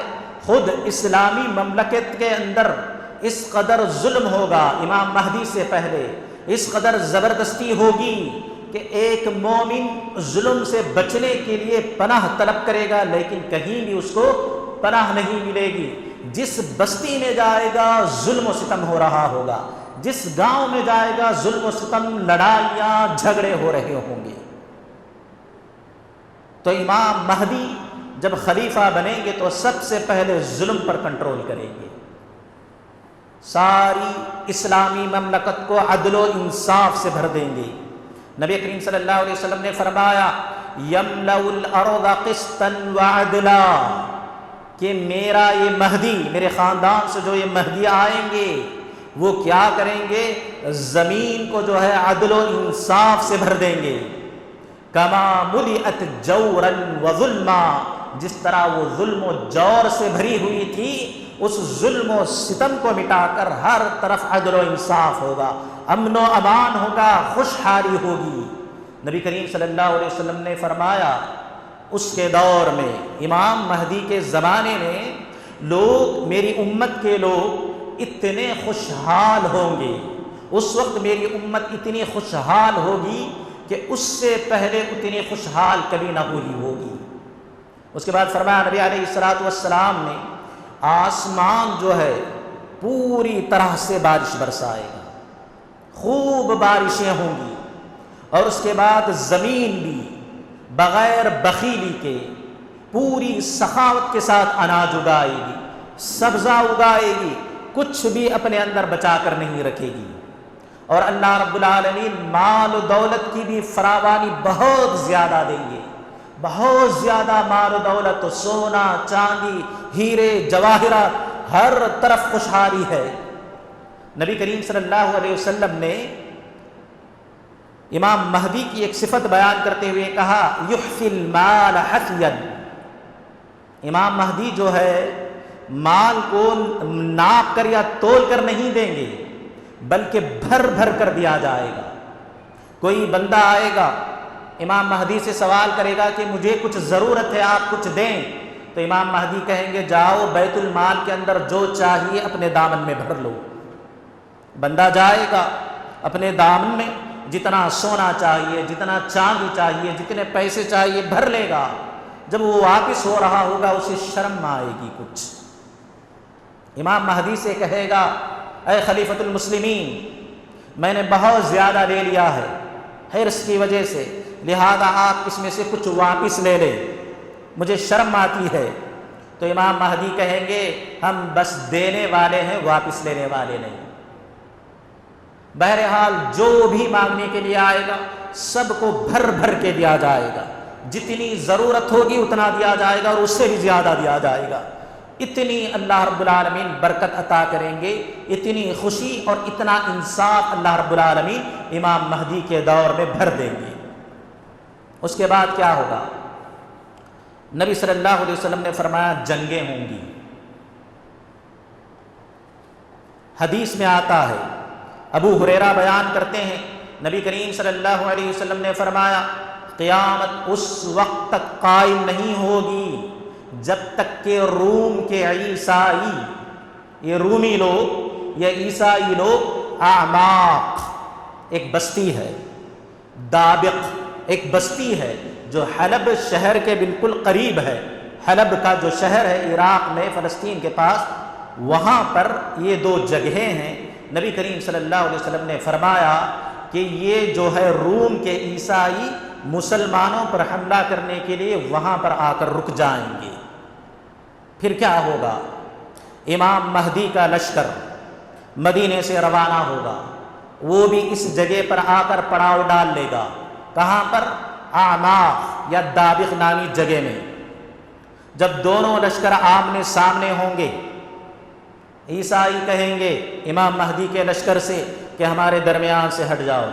خود اسلامی مملکت کے اندر اس قدر ظلم ہوگا امام مہدی سے پہلے، اس قدر زبردستی ہوگی کہ ایک مومن ظلم سے بچنے کے لیے پناہ طلب کرے گا، لیکن کہیں بھی اس کو پناہ نہیں ملے گی۔ جس بستی میں جائے گا ظلم و ستم ہو رہا ہوگا، جس گاؤں میں جائے گا ظلم و ستم، لڑائیاں، جھگڑے ہو رہے ہوں گے۔ تو امام مہدی جب خلیفہ بنیں گے تو سب سے پہلے ظلم پر کنٹرول کریں گے، ساری اسلامی مملکت کو عدل و انصاف سے بھر دیں گے۔ نبی کریم صلی اللہ علیہ وسلم نے فرمایا یملأ الارض قسطا وعدلا، کہ میرا یہ مہدی، میرے خاندان سے جو یہ مہدی آئیں گے وہ کیا کریں گے؟ زمین کو جو ہے عدل و انصاف سے بھر دیں گے۔ کما ملئت جورا وظلما، جس طرح وہ ظلم و جور سے بھری ہوئی تھی، اس ظلم و ستم کو مٹا کر ہر طرف عدل و انصاف ہوگا، امن و امان ہوگا، خوشحالی ہوگی۔ نبی کریم صلی اللہ علیہ وسلم نے فرمایا اس کے دور میں، امام مہدی کے زمانے میں لوگ، میری امت کے لوگ اتنے خوشحال ہوں گے، اس وقت میری امت اتنی خوشحال ہوگی کہ اس سے پہلے اتنی خوشحال کبھی نہ ہوئی ہوگی۔ اس کے بعد فرمایا نبی علیہ الصلوۃ والسلام نے آسمان جو ہے پوری طرح سے بارش برسائے گا، خوب بارشیں ہوں گی، اور اس کے بعد زمین بھی بغیر بخیلی کے پوری سخاوت کے ساتھ اناج اگائے گی، سبزہ اگائے گی، کچھ بھی اپنے اندر بچا کر نہیں رکھے گی، اور اللہ رب العالمین مال و دولت کی بھی فراوانی بہت زیادہ دیں گے، بہت زیادہ مال و دولت، سونا چاندی ہیرے جواہرات، ہر طرف خوشحالی ہے۔ نبی کریم صلی اللہ علیہ وسلم نے امام مہدی کی ایک صفت بیان کرتے ہوئے کہا یحفی المال حفیا، امام مہدی جو ہے مال کو ناپ کر یا تول کر نہیں دیں گے، بلکہ بھر بھر کر دیا جائے گا۔ کوئی بندہ آئے گا امام مہدی سے سوال کرے گا کہ مجھے کچھ ضرورت ہے، آپ کچھ دیں، تو امام مہدی کہیں گے جاؤ بیت المال کے اندر جو چاہیے اپنے دامن میں بھر لو۔ بندہ جائے گا اپنے دامن میں جتنا سونا چاہیے، جتنا چاندی چاہیے، جتنے پیسے چاہیے بھر لے گا۔ جب وہ واپس ہو رہا ہوگا اسے شرم آئے گی کچھ، امام مہدی سے کہے گا اے خلیفۃ المسلمین، میں نے بہت زیادہ لے لیا ہے حرص کی وجہ سے، لہذا آپ اس میں سے کچھ واپس لے لیں، مجھے شرم آتی ہے۔ تو امام مہدی کہیں گے ہم بس دینے والے ہیں، واپس لینے والے نہیں۔ بہرحال جو بھی مانگنے کے لیے آئے گا سب کو بھر بھر کے دیا جائے گا، جتنی ضرورت ہوگی اتنا دیا جائے گا اور اس سے بھی زیادہ دیا جائے گا۔ اتنی اللہ رب العالمین برکت عطا کریں گے، اتنی خوشی اور اتنا انصاف اللہ رب العالمین امام مہدی کے دور میں بھر دیں گے۔ اس کے بعد کیا ہوگا؟ نبی صلی اللہ علیہ وسلم نے فرمایا جنگیں ہوں گی۔ حدیث میں آتا ہے، ابو ہریرہ بیان کرتے ہیں نبی کریم صلی اللہ علیہ وسلم نے فرمایا قیامت اس وقت تک قائم نہیں ہوگی جب تک کہ روم کے عیسائی، یہ رومی لوگ، یہ عیسائی لوگ، اعماق ایک بستی ہے، دابق ایک بستی ہے جو حلب شہر کے بالکل قریب ہے، حلب کا جو شہر ہے عراق میں فلسطین کے پاس، وہاں پر یہ دو جگہیں ہیں۔ نبی کریم صلی اللہ علیہ وسلم نے فرمایا کہ یہ جو ہے روم کے عیسائی مسلمانوں پر حملہ کرنے کے لیے وہاں پر آ کر رک جائیں گے۔ پھر کیا ہوگا؟ امام مہدی کا لشکر مدینے سے روانہ ہوگا، وہ بھی اس جگہ پر آ کر پڑاؤ ڈال لے گا۔ کہاں پر؟ اعماق یا دابق نامی جگہ میں۔ جب دونوں لشکر آمنے سامنے ہوں گے، عیسائی کہیں گے امام مہدی کے لشکر سے کہ ہمارے درمیان سے ہٹ جاؤ،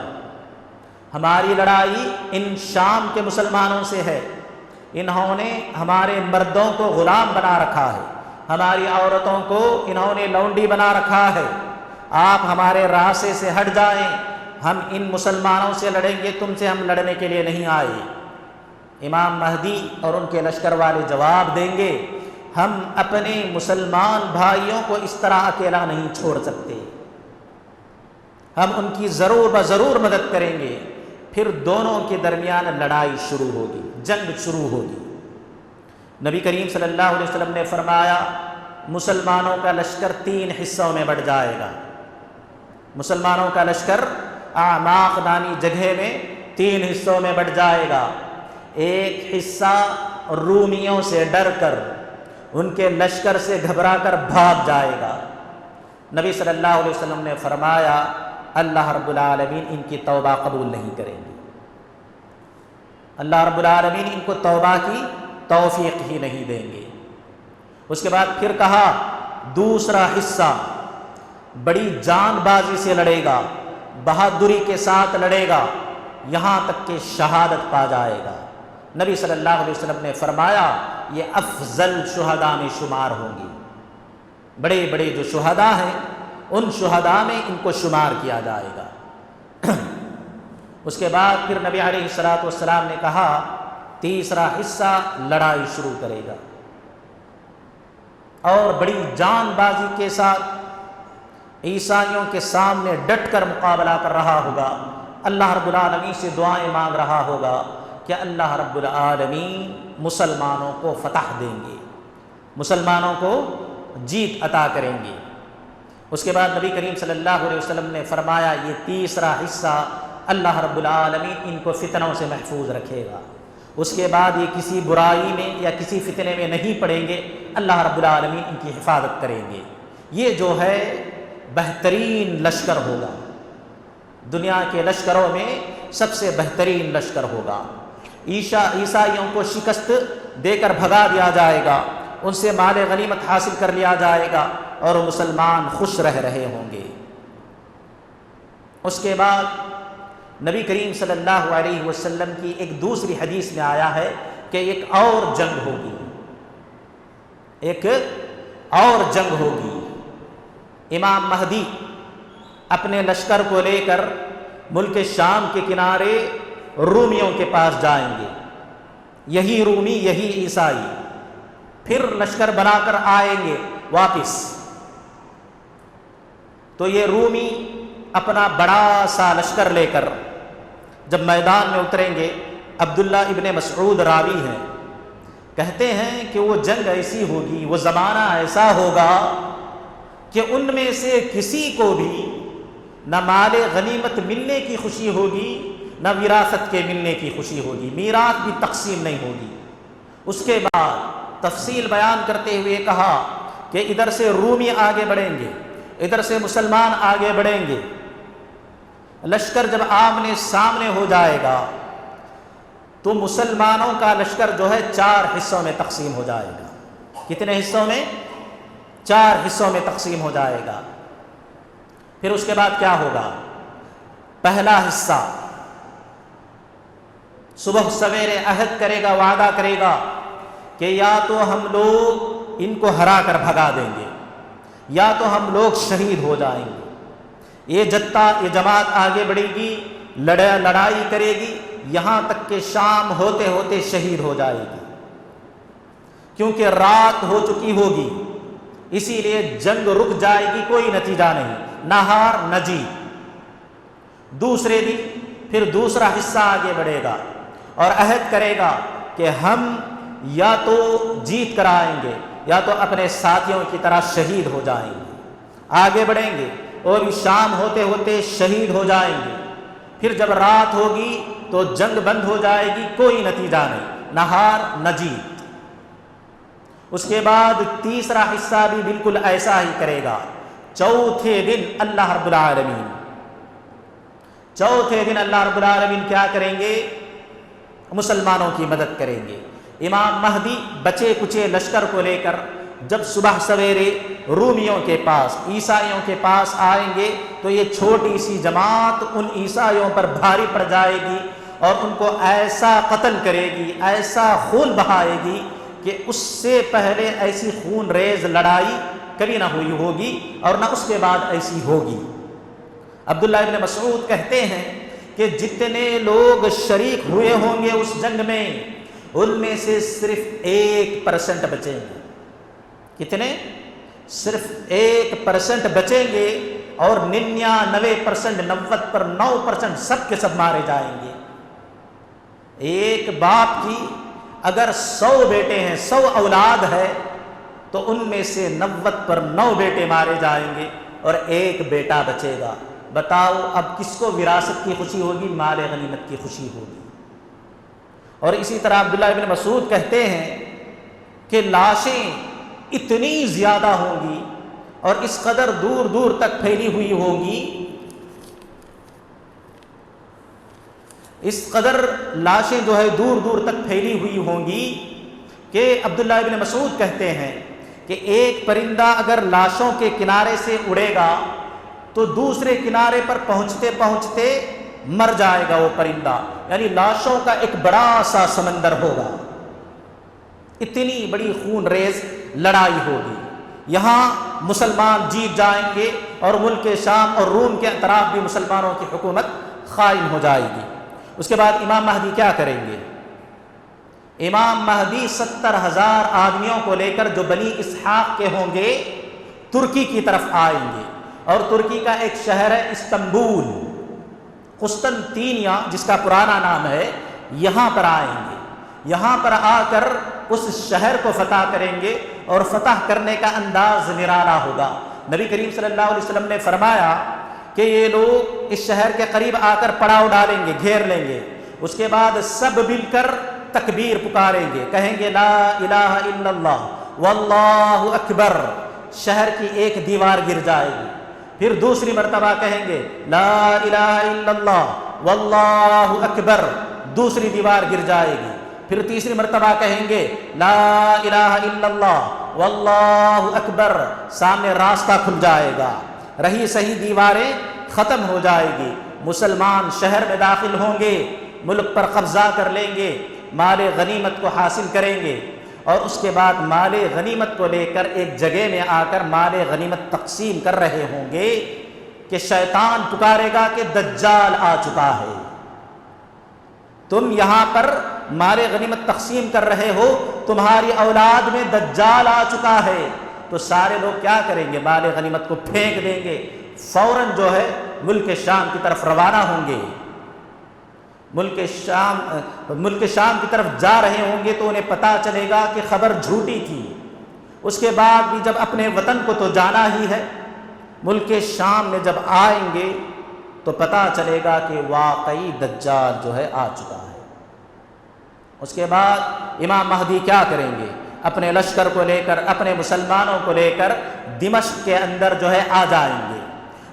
ہماری لڑائی ان شام کے مسلمانوں سے ہے، انہوں نے ہمارے مردوں کو غلام بنا رکھا ہے، ہماری عورتوں کو انہوں نے لونڈی بنا رکھا ہے، آپ ہمارے راستے سے ہٹ جائیں، ہم ان مسلمانوں سے لڑیں گے، تم سے ہم لڑنے کے لیے نہیں آئے۔ امام مہدی اور ان کے لشکر والے جواب دیں گے ہم اپنے مسلمان بھائیوں کو اس طرح اکیلا نہیں چھوڑ سکتے، ہم ان کی ضرور بضرور مدد کریں گے۔ پھر دونوں کے درمیان لڑائی شروع ہوگی، جنگ شروع ہوگی۔ نبی کریم صلی اللہ علیہ وسلم نے فرمایا مسلمانوں کا لشکر 3 حصوں میں بٹ جائے گا، مسلمانوں کا لشکر اعماق نامی جگہ میں 3 حصوں میں بٹ جائے گا۔ ایک حصہ رومیوں سے ڈر کر، ان کے لشکر سے گھبرا کر بھاگ جائے گا۔ نبی صلی اللہ علیہ وسلم نے فرمایا اللہ رب العالمین ان کی توبہ قبول نہیں کریں گے، اللہ رب العالمین ان کو توبہ کی توفیق ہی نہیں دیں گے۔ اس کے بعد پھر کہا دوسرا حصہ بڑی جان بازی سے لڑے گا، بہادری کے ساتھ لڑے گا، یہاں تک کہ شہادت پا جائے گا۔ نبی صلی اللہ علیہ وسلم نے فرمایا یہ افضل شہداء میں شمار ہوں گی، بڑے بڑے جو شہداء ہیں ان شہداء میں ان کو شمار کیا جائے گا۔ اس کے بعد پھر نبی علیہ الصلوۃ والسلام نے کہا تیسرا حصہ لڑائی شروع کرے گا اور بڑی جان بازی کے ساتھ عیسائیوں کے سامنے ڈٹ کر مقابلہ کر رہا ہوگا، اللہ رب العالمین سے دعائیں مانگ رہا ہوگا کہ اللہ رب العالمین مسلمانوں کو فتح دیں گے، مسلمانوں کو جیت عطا کریں گے۔ اس کے بعد نبی کریم صلی اللہ علیہ وسلم نے فرمایا یہ تیسرا حصہ اللہ رب العالمین ان کو فتنوں سے محفوظ رکھے گا، اس کے بعد یہ کسی برائی میں یا کسی فتنے میں نہیں پڑیں گے، اللہ رب العالمین ان کی حفاظت کریں گے۔ یہ جو ہے بہترین لشکر ہوگا، دنیا کے لشکروں میں سب سے بہترین لشکر ہوگا۔ عیسائیوں کو شکست دے کر بھگا دیا جائے گا، ان سے مال غنیمت حاصل کر لیا جائے گا اور مسلمان خوش رہ رہے ہوں گے۔ اس کے بعد نبی کریم صلی اللہ علیہ وسلم کی ایک دوسری حدیث میں آیا ہے کہ ایک اور جنگ ہوگی، ایک اور جنگ ہوگی۔ امام مہدی اپنے لشکر کو لے کر ملک شام کے کنارے رومیوں کے پاس جائیں گے، یہی رومی یہی عیسائی پھر لشکر بنا کر آئیں گے واپس، تو یہ رومی اپنا بڑا سا لشکر لے کر جب میدان میں اتریں گے، عبداللہ ابن مسعود راوی ہیں، کہتے ہیں کہ وہ جنگ ایسی ہوگی، وہ زمانہ ایسا ہوگا کہ ان میں سے کسی کو بھی نہ مال غنیمت ملنے کی خوشی ہوگی نہ وراثت کے ملنے کی خوشی ہوگی، میراث بھی تقسیم نہیں ہوگی۔ اس کے بعد تفصیل بیان کرتے ہوئے کہا کہ ادھر سے رومی آگے بڑھیں گے، ادھر سے مسلمان آگے بڑھیں گے، لشکر جب آمنے سامنے ہو جائے گا تو مسلمانوں کا لشکر جو ہے 4 حصوں میں تقسیم ہو جائے گا۔ کتنے حصوں میں؟ 4 حصوں میں تقسیم ہو جائے گا۔ پھر اس کے بعد کیا ہوگا؟ پہلا حصہ صبح سویرے عہد کرے گا، وعدہ کرے گا کہ یا تو ہم لوگ ان کو ہرا کر بھگا دیں گے یا تو ہم لوگ شہید ہو جائیں گے۔ یہ جماعت آگے بڑھے گی، لڑائی کرے گی، یہاں تک کہ شام ہوتے ہوتے شہید ہو جائے گی، کیونکہ رات ہو چکی ہوگی، اسی لیے جنگ رک جائے گی، کوئی نتیجہ نہیں، نہ ہار نہ جیت۔ دوسرے دن پھر دوسرا حصہ آگے بڑھے گا اور عہد کرے گا کہ ہم یا تو جیت کر آئیں گے یا تو اپنے ساتھیوں کی طرح شہید ہو جائیں گے۔ آگے بڑھیں گے اور شام ہوتے ہوتے شہید ہو جائیں گے۔ پھر جب رات ہوگی تو جنگ بند ہو جائے گی، کوئی نتیجہ نہیں، نہ ہار نہ جیت۔ اس کے بعد تیسرا حصہ بھی بالکل ایسا ہی کرے گا۔ چوتھے دن اللہ رب العالمین کیا کریں گے؟ مسلمانوں کی مدد کریں گے۔ امام مہدی بچے کچے لشکر کو لے کر جب صبح سویرے رومیوں کے پاس، عیسائیوں کے پاس آئیں گے تو یہ چھوٹی سی جماعت ان عیسائیوں پر بھاری پڑ جائے گی اور ان کو ایسا قتل کرے گی، ایسا خون بہائے گی کہ اس سے پہلے ایسی خون ریز لڑائی کبھی نہ ہوئی ہوگی اور نہ اس کے بعد ایسی ہوگی۔ عبداللہ ابن مسعود کہتے ہیں کہ جتنے لوگ شریک ہوئے ہوں گے اس جنگ میں، ان میں سے صرف 1% بچیں گے۔ کتنے؟ صرف 1% بچیں گے اور 99% 90% سب کے سب مارے جائیں گے۔ ایک باپ کی اگر 100 بیٹے ہیں، 100 اولاد ہے تو ان میں سے 90 پر 9 بیٹے مارے جائیں گے اور 1 بیٹا بچے گا۔ بتاؤ اب کس کو وراثت کی خوشی ہوگی؟ مال غنیمت کی خوشی ہوگی۔ اور اسی طرح عبداللہ ابن مسعود کہتے ہیں کہ لاشیں اتنی زیادہ ہوں گی اور اس قدر دور دور تک پھیلی ہوئی ہوں گی، اس قدر لاشیں جو ہے دور دور تک پھیلی ہوئی ہوں گی کہ عبداللہ ابن مسعود کہتے ہیں کہ ایک پرندہ اگر لاشوں کے کنارے سے اڑے گا تو دوسرے کنارے پر پہنچتے پہنچتے مر جائے گا وہ پرندہ، یعنی لاشوں کا ایک بڑا سا سمندر ہوگا، اتنی بڑی خون ریز لڑائی ہوگی۔ یہاں مسلمان جیت جائیں گے اور ملک شام اور روم کے اطراف بھی مسلمانوں کی حکومت قائم ہو جائے گی۔ اس کے بعد امام مہدی کیا کریں گے؟ امام مہدی 70,000 آدمیوں کو لے کر جو بنی اسحاق کے ہوں گے ترکی کی طرف آئیں گے، اور ترکی کا ایک شہر ہے استنبول، قسطنطینیہ جس کا پرانا نام ہے، یہاں پر آئیں گے، یہاں پر آ کر اس شہر کو فتح کریں گے، اور فتح کرنے کا انداز نرالا ہوگا۔ نبی کریم صلی اللہ علیہ وسلم نے فرمایا کہ یہ لوگ اس شہر کے قریب آ کر پڑاؤ ڈالیں گے، گھیر لیں گے، اس کے بعد سب مل کر تکبیر پکاریں گے، کہیں گے لا الہ الا اللہ واللہ اکبر، شہر کی ایک دیوار گر جائے گی۔ پھر دوسری مرتبہ کہیں گے لا الہ الا اللہ واللہ اکبر، دوسری دیوار گر جائے گی۔ پھر تیسری مرتبہ کہیں گے لا الہ الا اللہ واللہ اکبر، سامنے راستہ کھل جائے گا، رہی صحیح دیواریں ختم ہو جائے گی، مسلمان شہر میں داخل ہوں گے، ملک پر قبضہ کر لیں گے، مال غنیمت کو حاصل کریں گے، اور اس کے بعد مال غنیمت کو لے کر ایک جگہ میں آ کر مال غنیمت تقسیم کر رہے ہوں گے کہ شیطان پکارے گا کہ دجال آ چکا ہے، تم یہاں پر مال غنیمت تقسیم کر رہے ہو، تمہاری اولاد میں دجال آ چکا ہے۔ تو سارے لوگ کیا کریں گے؟ مال غنیمت کو پھینک دیں گے، فوراً جو ہے ملک شام کی طرف روانہ ہوں گے، ملک شام کی طرف جا رہے ہوں گے، تو انہیں پتہ چلے گا کہ خبر جھوٹی تھی۔ اس کے بعد بھی جب اپنے وطن کو تو جانا ہی ہے، ملک شام میں جب آئیں گے تو پتہ چلے گا کہ واقعی دجال جو ہے آ چکا ہے۔ اس کے بعد امام مہدی کیا کریں گے؟ اپنے لشکر کو لے کر، اپنے مسلمانوں کو لے کر دمشق کے اندر جو ہے آ جائیں گے،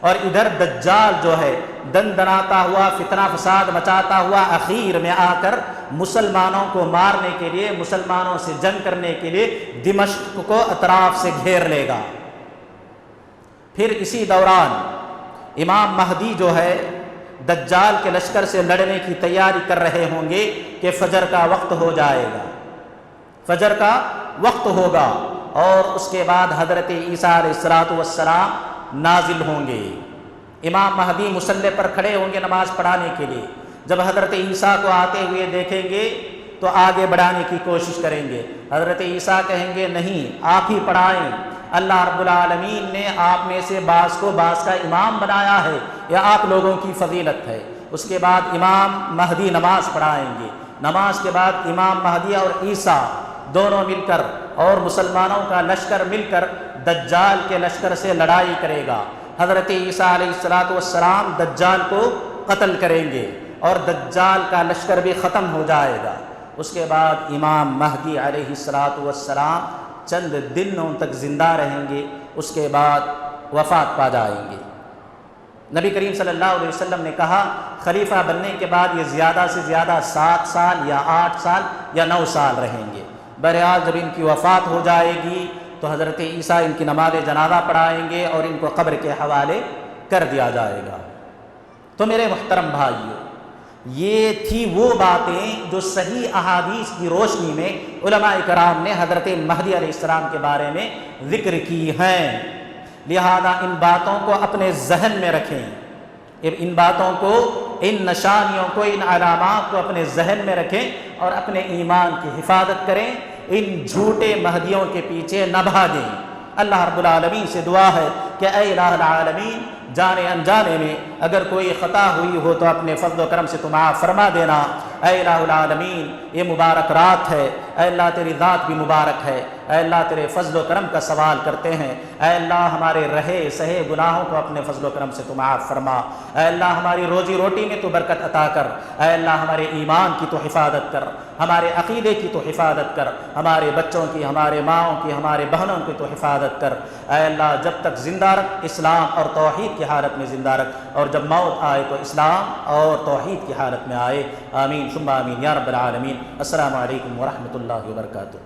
اور ادھر دجال جو ہے دندناتا ہوا، فتنہ فساد مچاتا ہوا، اخیر میں آ کر مسلمانوں کو مارنے کے لیے، مسلمانوں سے جنگ کرنے کے لیے دمشق کو اطراف سے گھیر لے گا۔ پھر اسی دوران امام مہدی جو ہے دجال کے لشکر سے لڑنے کی تیاری کر رہے ہوں گے کہ فجر کا وقت ہو جائے گا، فجر کا وقت ہوگا، اور اس کے بعد حضرت عیسیٰ علیہ السلام نازل ہوں گے۔ امام مہدی مصلی پر کھڑے ہوں گے نماز پڑھانے کے لیے، جب حضرت عیسیٰ کو آتے ہوئے دیکھیں گے تو آگے بڑھانے کی کوشش کریں گے۔ حضرت عیسیٰ کہیں گے نہیں، آپ ہی پڑھائیں، اللہ رب العالمین نے آپ میں سے بعض کو بعض کا امام بنایا ہے، یا آپ لوگوں کی فضیلت ہے۔ اس کے بعد امام مہدی نماز پڑھائیں گے، نماز کے بعد امام مہدی اور عیسیٰ دونوں مل کر اور مسلمانوں کا لشکر مل کر دجال کے لشکر سے لڑائی کرے گا۔ حضرت عیسیٰ علیہ السلام دجال کو قتل کریں گے، اور دجال کا لشکر بھی ختم ہو جائے گا۔ اس کے بعد امام مہدی علیہ السلام چند دنوں تک زندہ رہیں گے، اس کے بعد وفات پا جائیں گے۔ نبی کریم صلی اللہ علیہ وسلم نے کہا خلیفہ بننے کے بعد یہ زیادہ سے زیادہ 7 سال یا 8 سال یا 9 سال رہیں گے۔ بہرحال جب ان کی وفات ہو جائے گی تو حضرت عیسیٰ ان کی نماز جنازہ پڑھائیں گے اور ان کو قبر کے حوالے کر دیا جائے گا۔ تو میرے محترم بھائیو، یہ تھی وہ باتیں جو صحیح احادیث کی روشنی میں علماء کرام نے حضرت مہدی علیہ السلام کے بارے میں ذکر کی ہیں۔ لہذا ان باتوں کو اپنے ذہن میں رکھیں، ان باتوں کو، ان نشانیوں کو، ان علامات کو اپنے ذہن میں رکھیں اور اپنے ایمان کی حفاظت کریں، ان جھوٹے مہدیوں کے پیچھے نہ بھاگیں۔ اللہ رب العالمین سے دعا ہے کہ اے الہ العالمین، جانے انجانے میں اگر کوئی خطا ہوئی ہو تو اپنے فضل و کرم سے تو معاف فرما دینا۔ اے الہ العالمین، یہ مبارک رات ہے، اے اللہ تیری ذات بھی مبارک ہے، اے اللہ تیرے فضل و کرم کا سوال کرتے ہیں، اے اللہ ہمارے رہے سہے گناہوں کو اپنے فضل و کرم سے تو معاف فرما، اے اللہ ہماری روزی روٹی میں تو برکت عطا کر، اے اللہ ہمارے ایمان کی تو حفاظت کر، ہمارے عقیدے کی تو حفاظت کر، ہمارے بچوں کی، ہمارے ماؤں کی، ہمارے بہنوں کی تو حفاظت کر، اے اللہ جب تک زندہ رکھ، اسلام اور توحید کی حالت میں زندہ رکھ، اور جب موت آئے تو اسلام اور توحید کی حالت میں آئے۔ آمین ثم آمین یا رب العالمین۔ السلام علیکم ورحمۃ اللہ وبرکاتہ۔